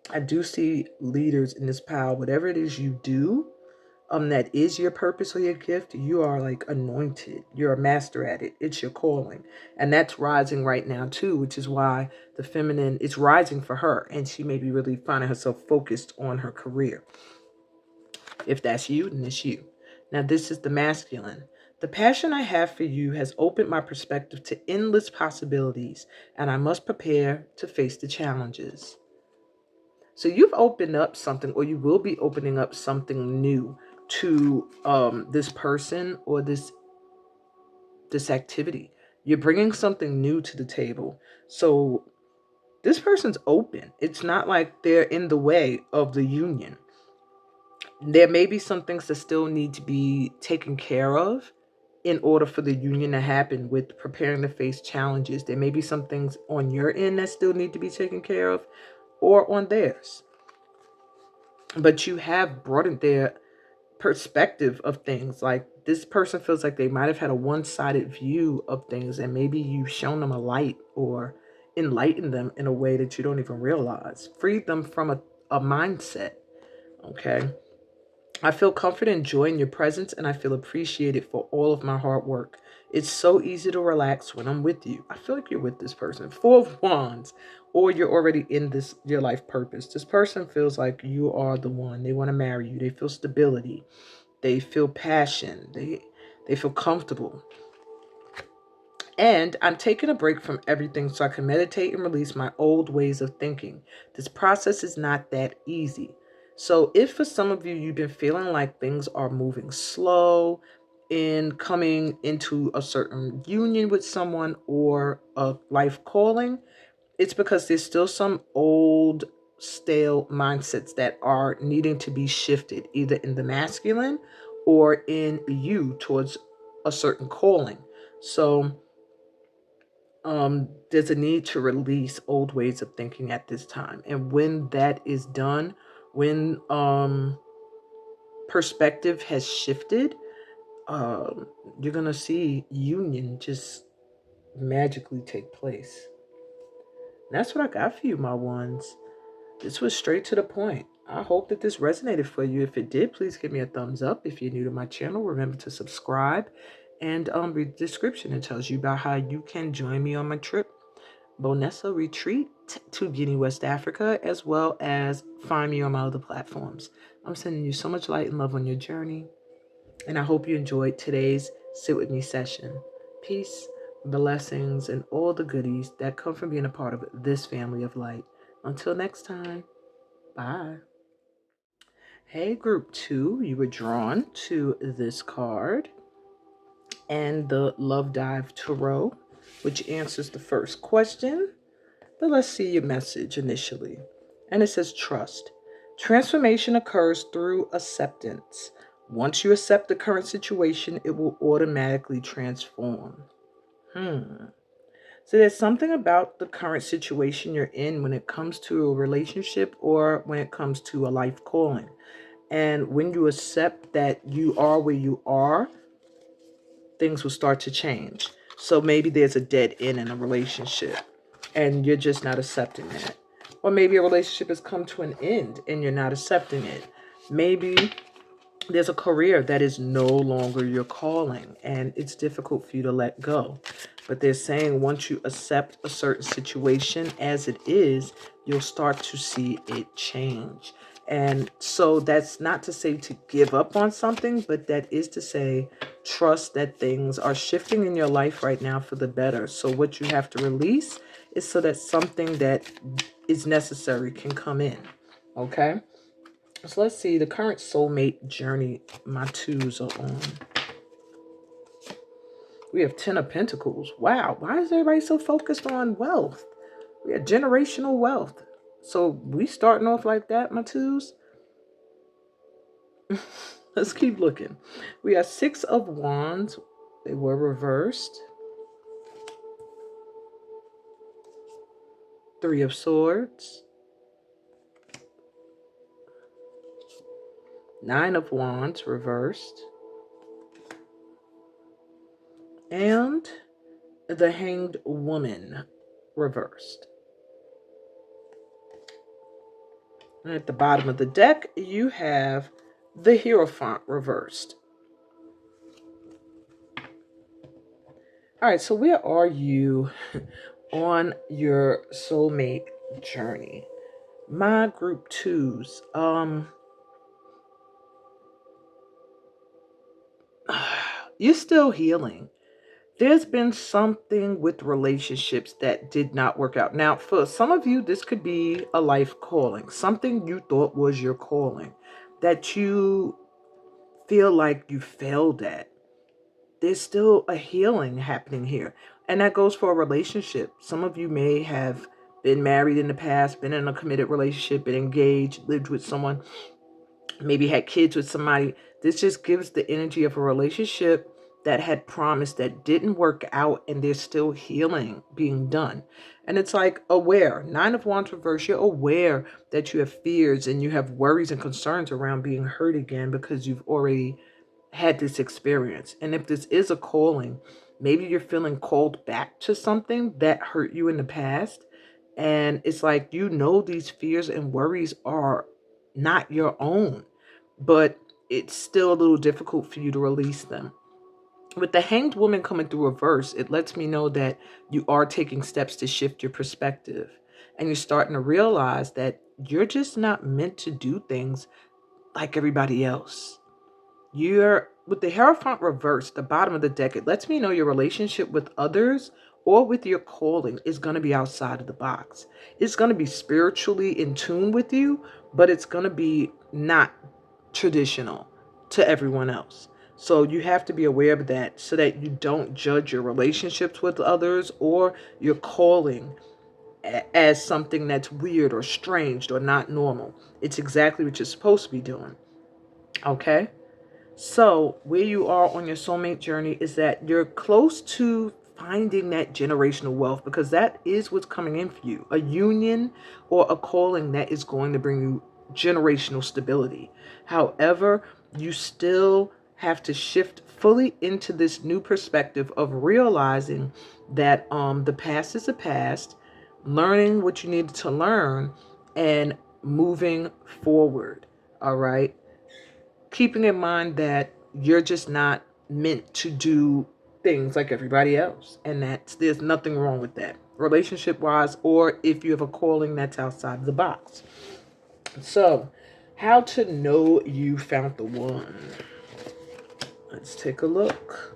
I do see leaders in this pile, whatever it is you do, that is your purpose or your gift, you are like anointed. You're a master at it. It's your calling. And that's rising right now too, which is why the feminine is rising for her. And she may be really finding herself focused on her career. If that's you, then it's you. Now this is the masculine. The passion I have for you has opened my perspective to endless possibilities, and I must prepare to face the challenges. So you've opened up something, or you will be opening up something new to this person or this activity. You're bringing something new to the table. So this person's open. It's not like they're in the way of the union. There may be some things that still need to be taken care of in order for the union to happen with preparing to face challenges. There may be some things on your end that still need to be taken care of or on theirs. But you have broadened their perspective of things. Like this person feels like they might have had a one-sided view of things, and maybe you've shown them a light or enlightened them in a way that you don't even realize. Freed them from a mindset. Okay. I feel comfort and joy in your presence, and I feel appreciated for all of my hard work. It's so easy to relax when I'm with you. I feel like you're with this person. 4 of Wands, or you're already in this your life purpose. This person feels like you are the one. They want to marry you. They feel stability. They feel passion. They feel comfortable. And I'm taking a break from everything so I can meditate and release my old ways of thinking. This process is not that easy. So if for some of you, you've been feeling like things are moving slow in coming into a certain union with someone or a life calling, it's because there's still some old stale mindsets that are needing to be shifted, either in the masculine or in you towards a certain calling. So there's a need to release old ways of thinking at this time. And when that is done, when perspective has shifted, you're going to see union just magically take place. And that's what I got for you, my ones. This was straight to the point. I hope that this resonated for you. If it did, please give me a thumbs up. If you're new to my channel, remember to subscribe. And read the description. It tells you about how you can join me on my trip, Bonessa Retreat to Guinea, West Africa, as well as find me on my other platforms. I'm sending you so much light and love on your journey. And I hope you enjoyed today's Sit With Me session. Peace, blessings, and all the goodies that come from being a part of this family of light. Until next time, bye. Hey, group 2, you were drawn to this card and the Love Dive Tarot, which answers the first question. But let's see your message initially. And it says trust. Transformation occurs through acceptance. Once you accept the current situation, it will automatically transform. So there's something about the current situation you're in when it comes to a relationship or when it comes to a life calling. And when you accept that you are where you are, things will start to change. So maybe there's a dead end in a relationship and you're just not accepting that. Or maybe a relationship has come to an end and you're not accepting it. Maybe there's a career that is no longer your calling, and it's difficult for you to let go. But they're saying once you accept a certain situation as it is, you'll start to see it change. And so that's not to say to give up on something, but that is to say trust that things are shifting in your life right now for the better. So what you have to release is so that something that is necessary can come in. Okay? So let's see the current soulmate journey my twos are on. We have 10 of Pentacles. Wow, why is everybody so focused on wealth? We have generational wealth. So we starting off like that, my twos? Let's keep looking. We have 6 of Wands. They were reversed. 3 of Swords. 9 of Wands reversed. And the Hanged Woman reversed. And at the bottom of the deck, you have the Hierophant reversed. All right, so where are you on your soulmate journey? My group twos, you're still healing. There's been something with relationships that did not work out. Now, for some of you, this could be a life calling, something you thought was your calling that you feel like you failed at. There's still a healing happening here. And that goes for a relationship. Some of you may have been married in the past, been in a committed relationship, been engaged, lived with someone, maybe had kids with somebody. This just gives the energy of a relationship that had promised that didn't work out, and there's still healing being done. And it's like aware. 9 of Wands reverse, you're aware that you have fears and you have worries and concerns around being hurt again because you've already had this experience. And if this is a calling, maybe you're feeling called back to something that hurt you in the past. And it's like, you know, these fears and worries are not your own, but it's still a little difficult for you to release them. With the Hanged Woman coming through reverse, it lets me know that you are taking steps to shift your perspective. And you're starting to realize that you're just not meant to do things like everybody else. You're with the Hierophant reverse, the bottom of the deck, it lets me know your relationship with others or with your calling is going to be outside of the box. It's going to be spiritually in tune with you, but it's going to be not traditional to everyone else. So you have to be aware of that so that you don't judge your relationships with others or your calling as something that's weird or strange or not normal. It's exactly what you're supposed to be doing. Okay? So where you are on your soulmate journey is that you're close to finding that generational wealth, because that is what's coming in for you. A union or a calling that is going to bring you generational stability. However, you still have to shift fully into this new perspective of realizing that the past is the past, learning what you needed to learn, and moving forward. All right. Keeping in mind that you're just not meant to do things like everybody else. And that there's nothing wrong with that, relationship wise, or if you have a calling that's outside the box. So, how to know you found the one? Let's take a look.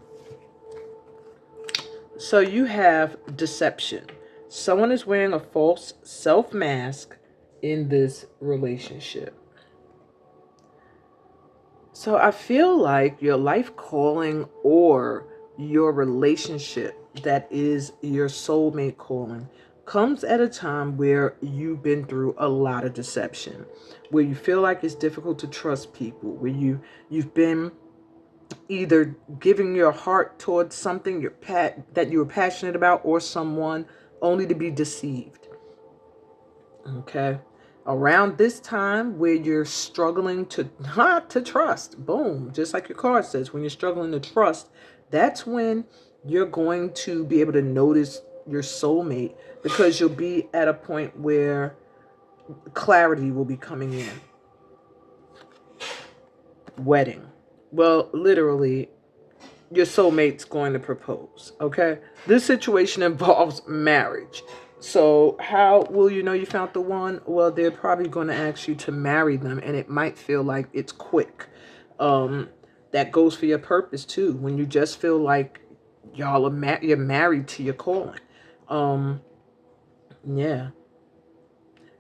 So you have deception. Someone is wearing a false self mask in this relationship. So I feel like your life calling or your relationship that is your soulmate calling comes at a time where you've been through a lot of deception, where you feel like it's difficult to trust people, where you've been either giving your heart towards something that you were passionate about or someone only to be deceived. Okay. Around this time where you're struggling to not to trust, boom, just like your card says, when you're struggling to trust, that's when you're going to be able to notice your soulmate, because you'll be at a point where clarity will be coming in. wedding. Well, literally, your soulmate's going to propose, okay? This situation involves marriage. So how will you know you found the one? Well, they're probably going to ask you to marry them, and it might feel like it's quick. That goes for your purpose too. When you just feel like you're married to your calling. Um, yeah.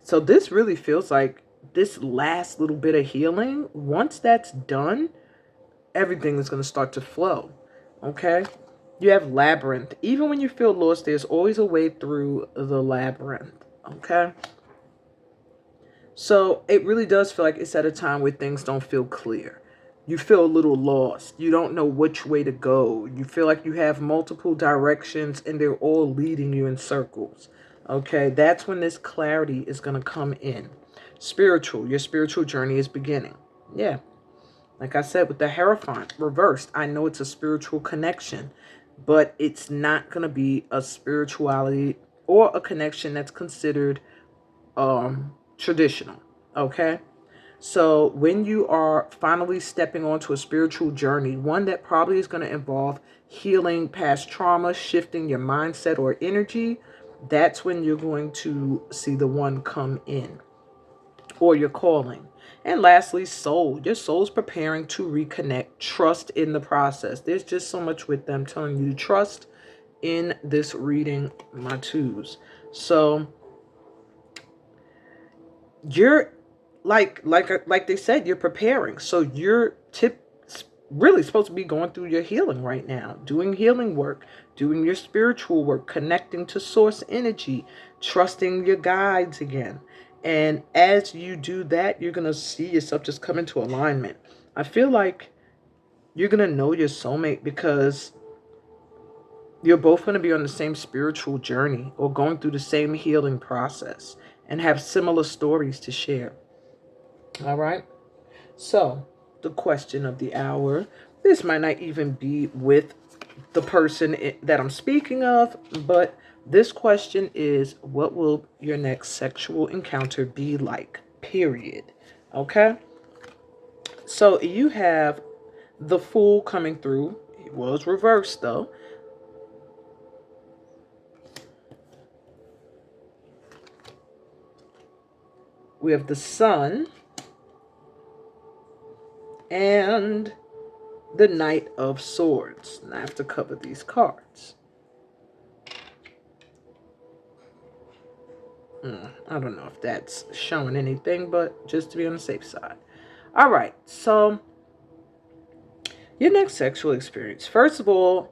So this really feels like this last little bit of healing. Once that's done, everything is going to start to flow. Okay? You have labyrinth. Even when you feel lost, there's always a way through the labyrinth. Okay? So it really does feel like it's at a time where things don't feel clear. You feel a little lost. You don't know which way to go. You feel like you have multiple directions and they're all leading you in circles. Okay? That's when this clarity is going to come in. Spiritual. Your spiritual journey is beginning. Yeah. Like I said, with the Hierophant reversed, I know it's a spiritual connection, but it's not going to be a spirituality or a connection that's considered traditional. Okay? So when you are finally stepping onto a spiritual journey, one that probably is going to involve healing past trauma, shifting your mindset or energy, that's when you're going to see the one come in, or your calling. And lastly, soul. Your soul's preparing to reconnect. Trust in the process. There's just so much with them telling you to trust in this reading, my twos. So you're like they said, you're preparing. So you're really supposed to be going through your healing right now, doing healing work, doing your spiritual work, connecting to source energy, trusting your guides again. And as you do that, you're going to see yourself just come into alignment. I feel like you're going to know your soulmate because you're both going to be on the same spiritual journey or going through the same healing process and have similar stories to share. All right. So, the question of the hour. This might not even be with the person that I'm speaking of, but this question is, what will your next sexual encounter be like? Period. Okay? So, you have the Fool coming through. It was reversed, though. We have the Sun and the Knight of Swords. And I have to cover these cards. I don't know if that's showing anything, but just to be on the safe side. All right, so your next sexual experience. First of all,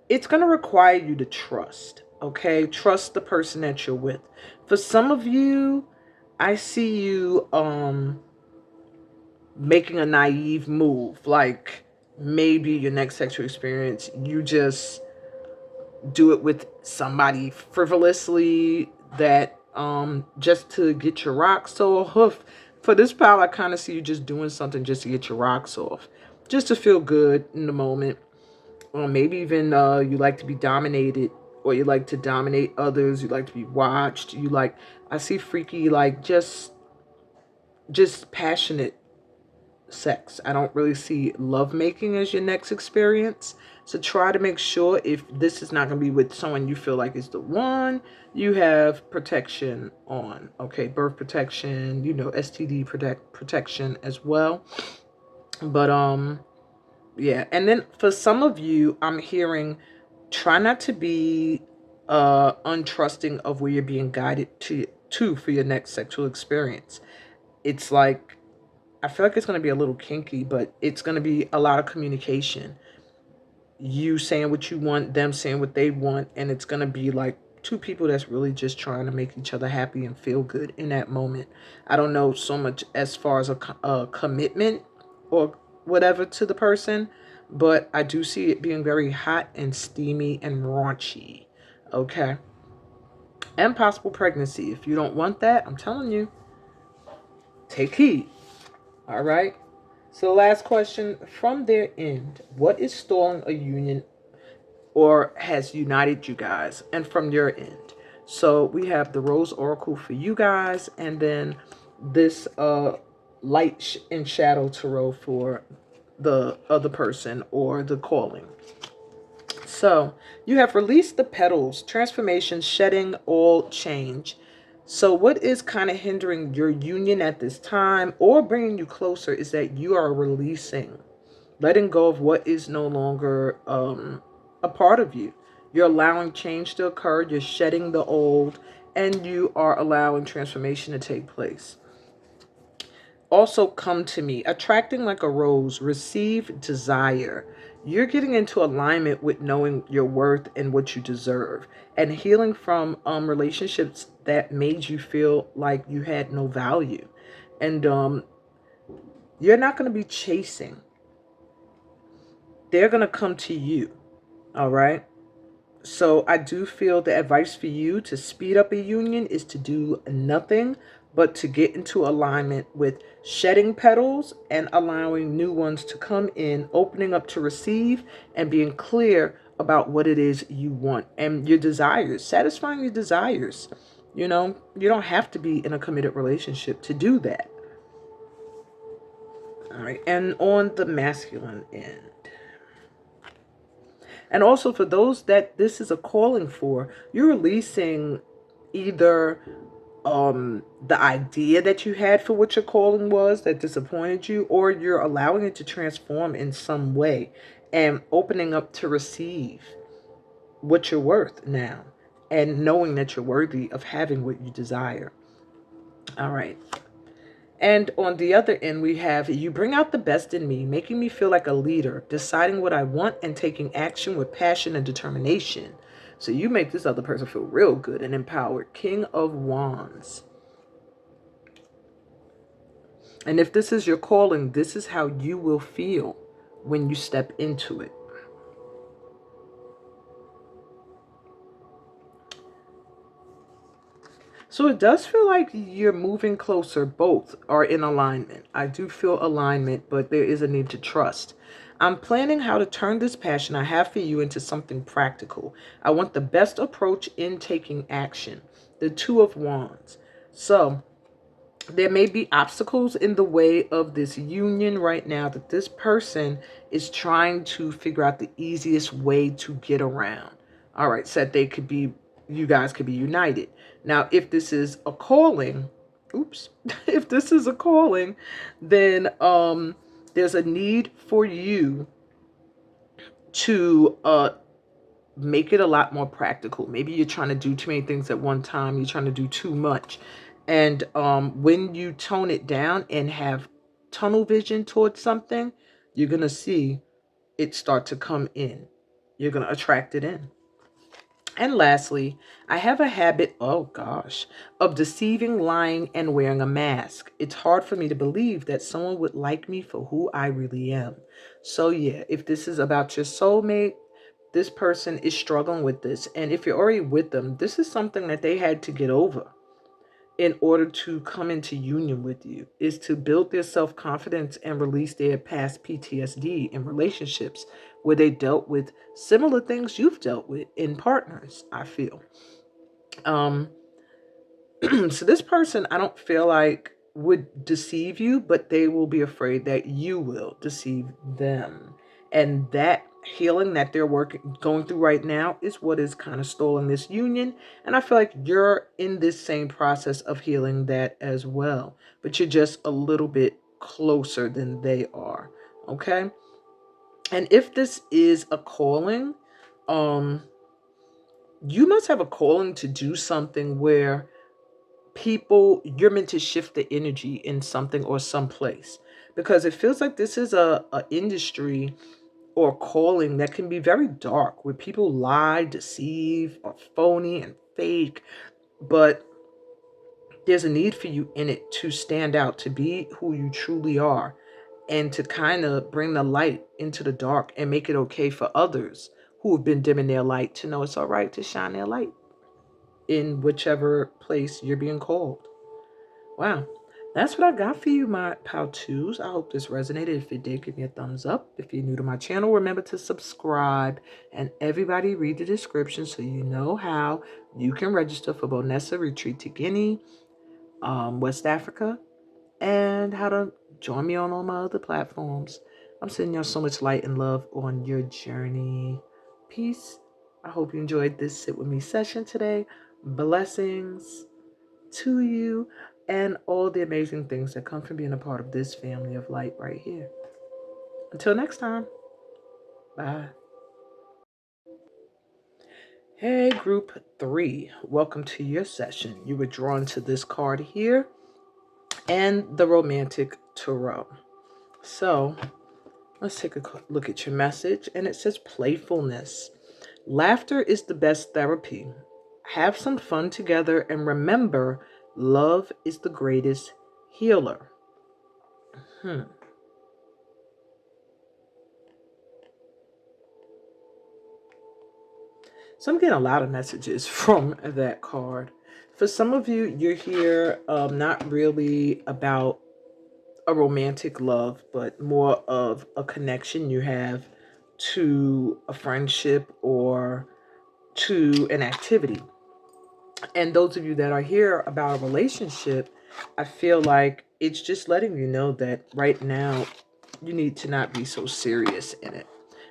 it's going to require you to trust, okay? Trust the person that you're with. For some of you, I see you making a naive move, like maybe your next sexual experience, you just do it with somebody frivolously that just to get your rocks off. For this pile, I kind of see you just doing something just to get your rocks off, just to feel good in the moment. Or maybe even you like to be dominated, or you like to dominate others. You like to be watched. You like, I see freaky, like just passionate sex. I don't really see lovemaking as your next experience. So try to make sure, if this is not going to be with someone you feel like is the one, you have protection on. Okay, birth protection, STD protection as well. But yeah. And then for some of you, I'm hearing, try not to be untrusting of where you're being guided to for your next sexual experience. It's like, I feel like it's going to be a little kinky, but it's going to be a lot of communication. You saying what you want, them saying what they want, and it's going to be like two people that's really just trying to make each other happy and feel good in that moment. I don't know so much as far as a commitment or whatever to the person, but I do see it being very hot and steamy and raunchy. Okay. And possible pregnancy. If you don't want that, I'm telling you, take heed. All right. So last question from their end. What is stalling a union or has united you guys? And from your end. So we have the Rose Oracle for you guys. And then this Light and Shadow Tarot for the other person or the calling. So you have released the petals, transformation, shedding, all change. So what is kind of hindering your union at this time or bringing you closer is that you are releasing, letting go of what is no longer a part of you. You're allowing change to occur. You're shedding the old, and you are allowing transformation to take place. Also, come to me, attracting like a rose, receive desire. You're getting into alignment with knowing your worth and what you deserve, and healing from relationships that made you feel like you had no value. And you're not going to be chasing, they're going to come to you. All right. So I do feel the advice for you to speed up a union is to do nothing but to get into alignment with shedding petals and allowing new ones to come in, opening up to receive and being clear about what it is you want and your desires, satisfying your desires. You know, you don't have to be in a committed relationship to do that. All right. And on the masculine end, and also for those that this is a calling for, you're releasing either the idea that you had for what your calling was that disappointed you, or you're allowing it to transform in some way and opening up to receive what you're worth now and knowing that you're worthy of having what you desire. All right. And on the other end, we have you bring out the best in me, making me feel like a leader, deciding what I want and taking action with passion and determination. So you make this other person feel real good and empowered. King of Wands. And if this is your calling, this is how you will feel when you step into it. So it does feel like you're moving closer. Both are in alignment. I do feel alignment, but there is a need to trust. I'm planning how to turn this passion I have for you into something practical. I want the best approach in taking action. The Two of Wands. So there may be obstacles in the way of this union right now that this person is trying to figure out the easiest way to get around. All right, so that they could be, you guys could be united. Now, if this is a calling, oops, if this is a calling, then there's a need for you to make it a lot more practical. Maybe you're trying to do too many things at one time. You're trying to do too much. And when you tone it down and have tunnel vision towards something, you're going to see it start to come in. You're going to attract it in. And lastly, I have a habit, oh gosh, of deceiving, lying, and wearing a mask. It's hard for me to believe that someone would like me for who I really am. So yeah, if this is about your soulmate, this person is struggling with this. And if you're already with them, this is something that they had to get over in order to come into union with you, is to build their self-confidence and release their past PTSD in relationships where they dealt with similar things you've dealt with in partners, I feel. Um, so this person, I don't feel like would deceive you, but they will be afraid that you will deceive them. And that healing that they're going through right now is what is kind of stalling this union. And I feel like you're in this same process of healing that as well, but you're just a little bit closer than they are. Okay. And if this is a calling, um, you must have a calling to do something where people, you're meant to shift the energy in something or someplace, because it feels like this is a industry or calling that can be very dark, where people lie, deceive, are phony and fake. But there's a need for you in it to stand out, to be who you truly are, and to kind of bring the light into the dark and make it okay for others who have been dimming their light to know it's all right to shine their light in whichever place you're being called. Wow. That's what I got for you, my pal twos. I hope this resonated. If it did, give me a thumbs up. If you're new to my channel, remember to subscribe. And everybody read the description so you know how you can register for Bonessa Retreat to Guinea, West Africa, and how to join me on all my other platforms. I'm sending y'all so much light and love on your journey. Peace. I hope you enjoyed this Sit With Me session today. Blessings to you and all the amazing things that come from being a part of this family of light right here. Until next time. Bye. Hey, group 3. Welcome to your session. You were drawn to this card here and the Romantic Tarot. So let's take a look at your message. And it says playfulness. Laughter is the best therapy. Have some fun together and remember, love is the greatest healer. So I'm getting a lot of messages from that card. For some of you, you're here not really about a romantic love, but more of a connection you have to a friendship or to an activity. And those of you that are here about a relationship, I feel like it's just letting you know that right now you need to not be so serious in it.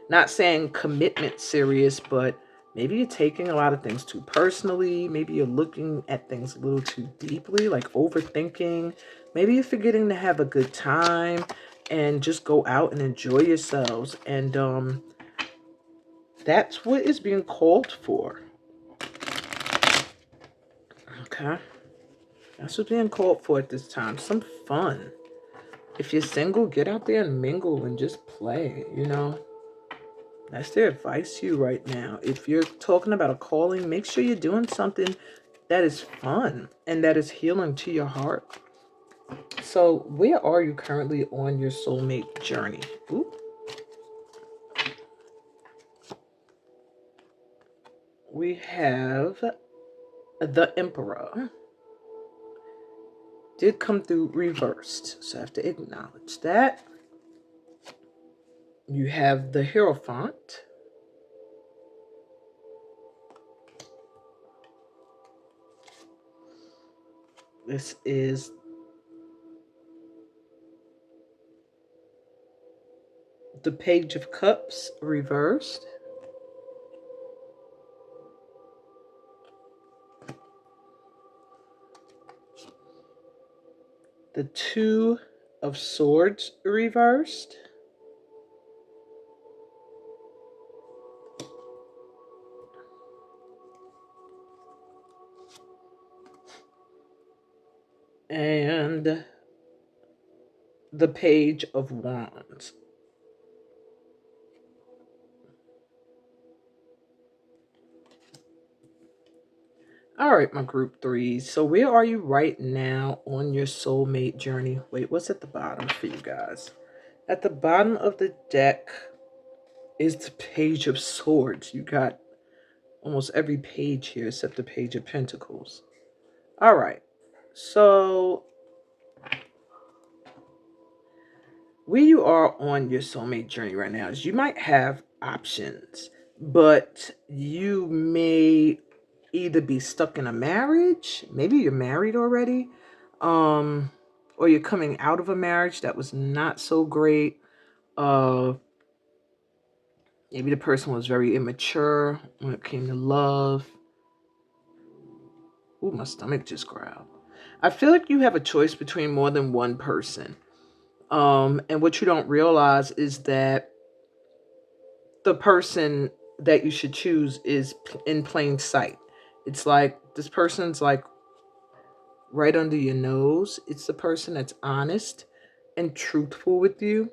Not saying commitment serious, but maybe you're taking a lot of things too personally. Maybe you're looking at things a little too deeply, like overthinking. Maybe you're forgetting to have a good time and just go out and enjoy yourselves. And that's what is being called for. Okay. That's what's being called for at this time. Some fun. If you're single, get out there and mingle and just play, you know. That's their advice to you right now. If you're talking about a calling, make sure you're doing something that is fun and that is healing to your heart. So where are you currently on your soulmate journey? Ooh. We have the Emperor. Did come through reversed, so I have to acknowledge that. You have the Hierophant. This is the Page of Cups reversed. The Two of Swords reversed. And the Page of Wands. All right, my group 3s. So where are you right now on your soulmate journey? Wait, what's at the bottom for you guys? At the bottom of the deck is the Page of Swords. You got almost every page here except the Page of Pentacles. All right. So where you are on your soulmate journey right now is you might have options, but you may either be stuck in a marriage, maybe you're married already, or you're coming out of a marriage that was not so great. Maybe the person was very immature when it came to love. Ooh, my stomach just growled. I feel like you have a choice between more than one person. And what you don't realize is that the person that you should choose is in plain sight. It's like this person's like right under your nose. It's the person that's honest and truthful with you.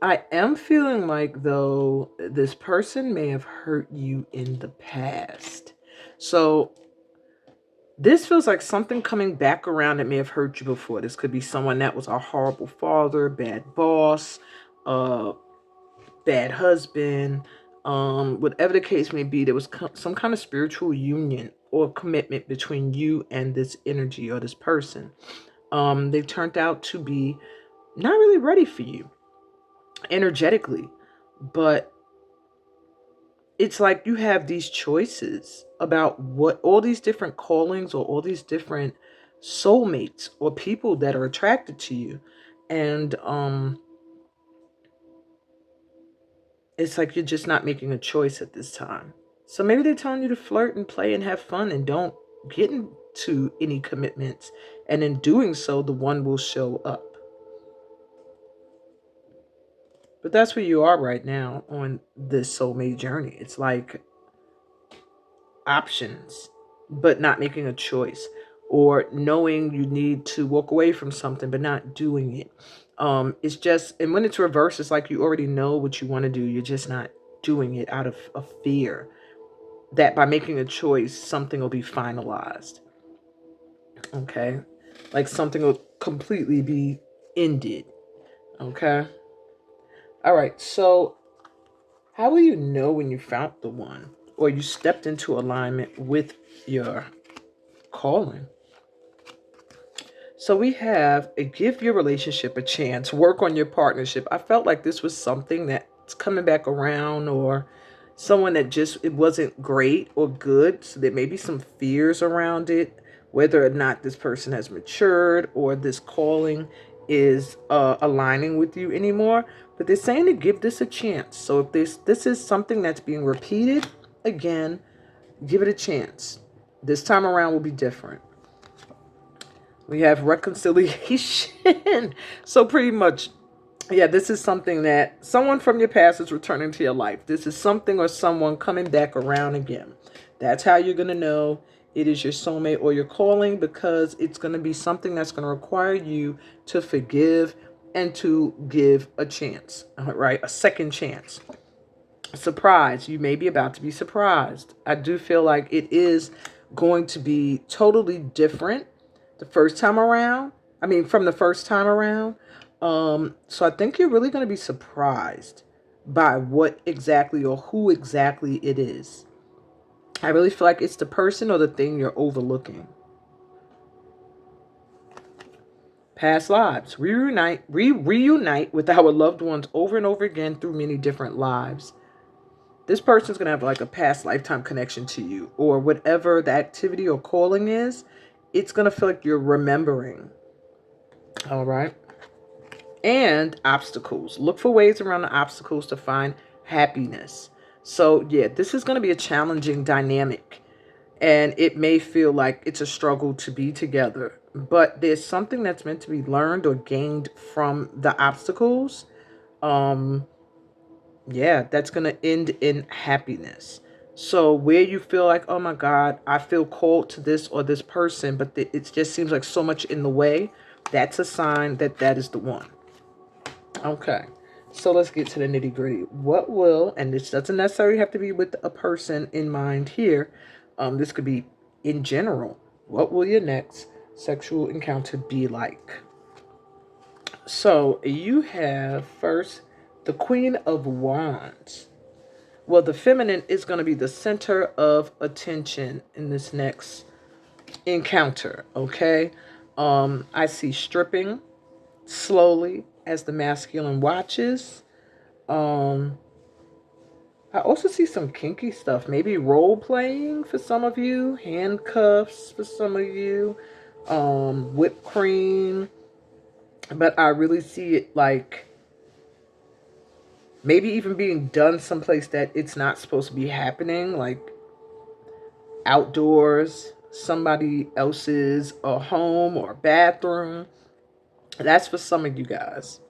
I am feeling like, though, this person may have hurt you in the past. So this feels like something coming back around that may have hurt you before. This could be someone that was a horrible father, bad boss, bad husband, whatever the case may be. There was some kind of spiritual union or commitment between you and this energy or this person. They turned out to be not really ready for you energetically, but it's like you have these choices about what all these different callings or all these different soulmates or people that are attracted to you. And it's like you're just not making a choice at this time. So maybe they're telling you to flirt and play and have fun and don't get into any commitments. And in doing so, the one will show up. But that's where you are right now on this soulmate journey. It's like options, but not making a choice, or knowing you need to walk away from something, but not doing it. It's just, and when it's reversed, it's like you already know what you want to do. You're just not doing it out of a fear that by making a choice, something will be finalized. Okay. Like something will completely be ended. Okay. All right. So, how will you know when you found the one or you stepped into alignment with your calling? So we have a give your relationship a chance, work on your partnership. I felt like this was something that's coming back around, or someone that just, it wasn't great or good. So there may be some fears around it, whether or not this person has matured or this calling is aligning with you anymore. But they're saying to give this a chance. So if this is something that's being repeated again, give it a chance. This time around will be different. We have reconciliation. So pretty much, yeah, this is something that someone from your past is returning to your life. This is something or someone coming back around again. That's how you're going to know it is your soulmate or your calling, because it's going to be something that's going to require you to forgive and to give a chance, right? A second chance. Surprise. You may be about to be surprised. I do feel like it is going to be totally different the first time around. I mean, from the first time around. So I think you're really going to be surprised by what exactly or who exactly it is. I really feel like it's the person or the thing you're overlooking. Past lives. Reunite with our loved ones over and over again through many different lives. This person's going to have like a past lifetime connection to you, or whatever the activity or calling is. It's going to feel like you're remembering. All right. And obstacles. Look for ways around the obstacles to find happiness. So yeah, this is going to be a challenging dynamic, and it may feel like it's a struggle to be together, but there's something that's meant to be learned or gained from the obstacles. Yeah, that's going to end in happiness. So where you feel like, oh my God, I feel called to this or this person, but it just seems like so much in the way, that's a sign that that is the one. Okay. So let's get to the nitty gritty. What will, and this doesn't necessarily have to be with a person in mind here. This could be in general. What will your next sexual encounter be like? So you have first the Queen of Wands. Well, the feminine is going to be the center of attention in this next encounter, okay? I see stripping slowly as the masculine watches. I also see some kinky stuff, maybe role playing for some of you, handcuffs for some of you, whipped cream. But I really see it like maybe even being done someplace that it's not supposed to be happening, like outdoors, somebody else's a home or bathroom. That's for some of you guys.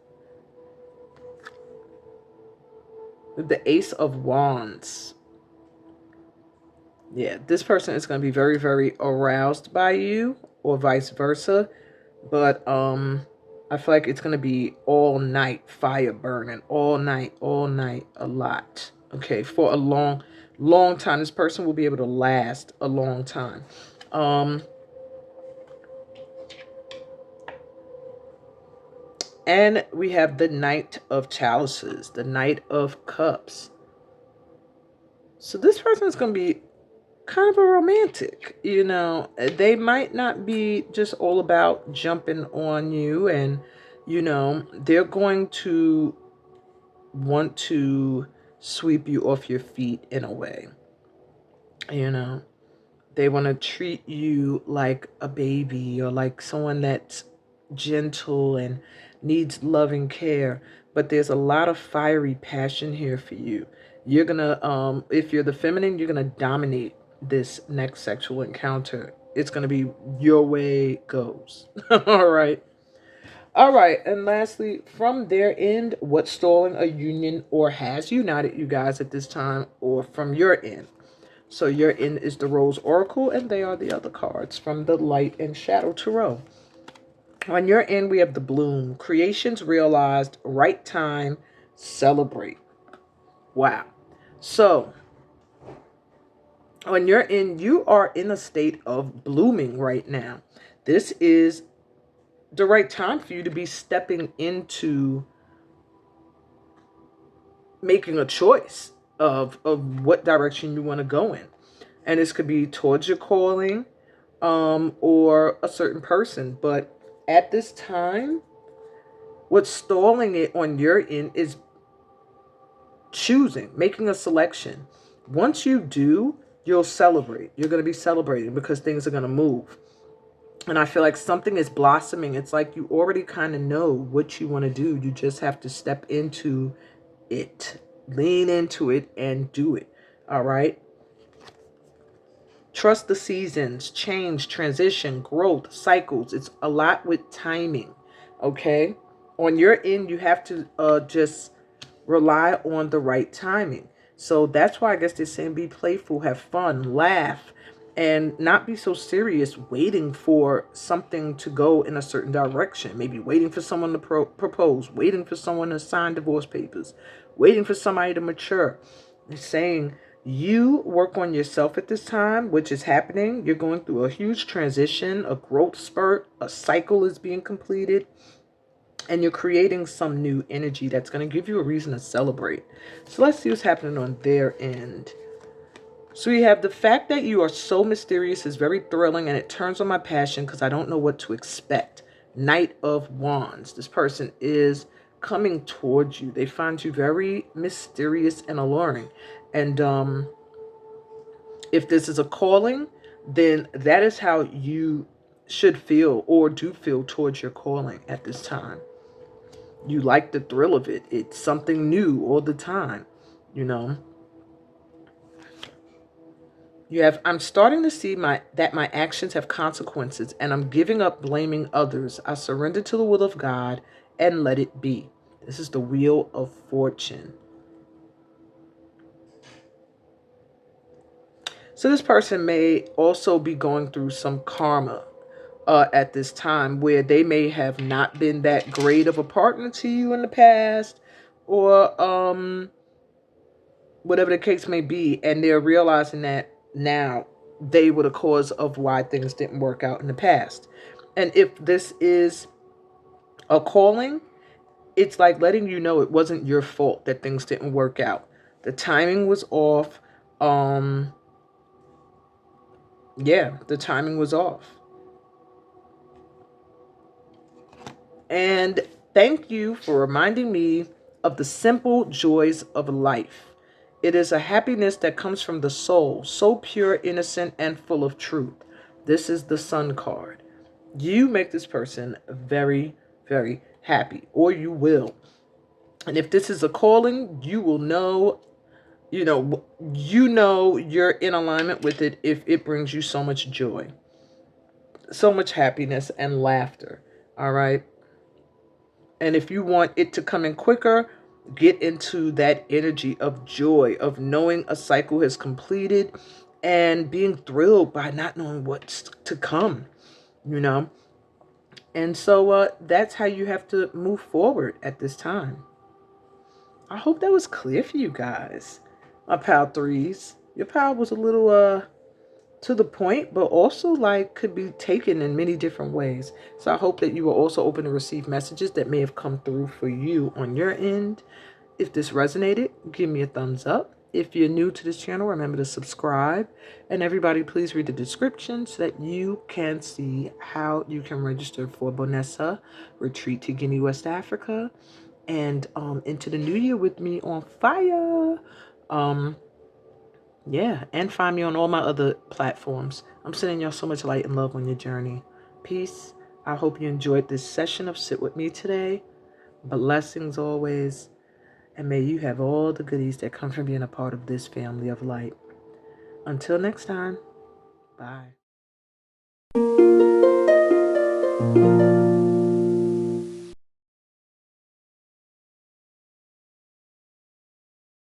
The Ace of Wands. Yeah, this person is going to be very, very aroused by you, or vice versa. But I feel like it's going to be all night, fire burning, all night, a lot. Okay, for a long, long time. This person will be able to last a long time. And we have the Knight of Chalices, the Knight of Cups. So this person is going to be kind of a romantic, you know. They might not be just all about jumping on you, and, you know, they're going to want to sweep you off your feet in a way, you know. They want to treat you like a baby or like someone that's gentle and needs loving care. But there's a lot of fiery passion here for you. You're going to, if you're the feminine, you're going to dominate this next sexual encounter. It's going to be your way goes. All right. All right. And lastly, from their end, what's stalling a union or has united you guys at this time, or from your end? So your end is the Rose Oracle, and they are the other cards from the Light and Shadow Tarot. On your end, we have the Bloom. Creations realized, right time, celebrate. Wow. So on your end, you are in a state of blooming right now. This is the right time for you to be stepping into making a choice of what direction you want to go in. And this could be towards your calling, or a certain person. But at this time, what's stalling it on your end is choosing, making a selection. Once you do, you'll celebrate. You're going to be celebrating because things are going to move. And I feel like something is blossoming. It's like you already kind of know what you want to do. You just have to step into it, lean into it, and do it. All right. Trust the seasons, change, transition, growth, cycles. It's a lot with timing. Okay. On your end, you have to just rely on the right timing. So that's why I guess they're saying be playful, have fun, laugh, and not be so serious waiting for something to go in a certain direction. Maybe waiting for someone to propose, waiting for someone to sign divorce papers, waiting for somebody to mature. They're saying you work on yourself at this time, which is happening. You're going through a huge transition, a growth spurt, a cycle is being completed. And you're creating some new energy that's going to give you a reason to celebrate. So let's see what's happening on their end. So we have the fact that you are so mysterious is very thrilling, and it turns on my passion because I don't know what to expect. Knight of Wands. This person is coming towards you. They find you very mysterious and alluring. And if this is a calling, then that is how you should feel or do feel towards your calling at this time. You like the thrill of it. It's something new all the time, you know. You have, I'm starting to see that my actions have consequences, and I'm giving up blaming others. I surrender to the will of God and let it be. This is the Wheel of Fortune. So this person may also be going through some karma at this time, where they may have not been that great of a partner to you in the past, or whatever the case may be, and they're realizing that now they were the cause of why things didn't work out in the past. And if this is a calling, it's like letting you know it wasn't your fault that things didn't work out. The timing was off. Yeah, the timing was off. And thank you for reminding me of the simple joys of life. It is a happiness that comes from the soul, so pure, innocent, and full of truth. This is the Sun card. You make this person very, very happy, or you will. And if this is a calling, you will know, you know you're in alignment with it if it brings you so much joy, so much happiness and laughter. All right. And if you want it to come in quicker, get into that energy of joy, of knowing a cycle has completed and being thrilled by not knowing what's to come, you know. And so that's how you have to move forward at this time. I hope that was clear for you guys. My pal threes. Your pal was a little to the point, but also like could be taken in many different ways. So I hope that you are also open to receive messages that may have come through for you on your end. If this resonated, give me a thumbs up. If you're new to this channel, remember to subscribe. And everybody, please read the description so that you can see how you can register for Bonessa Retreat to Guinea, West Africa, and into the new year with me on fire. Yeah, and find me on all my other platforms. I'm sending y'all so much light and love on your journey. Peace. I hope you enjoyed this session of Sit With Me today. Blessings always. And may you have all the goodies that come from being a part of this family of light. Until next time, bye.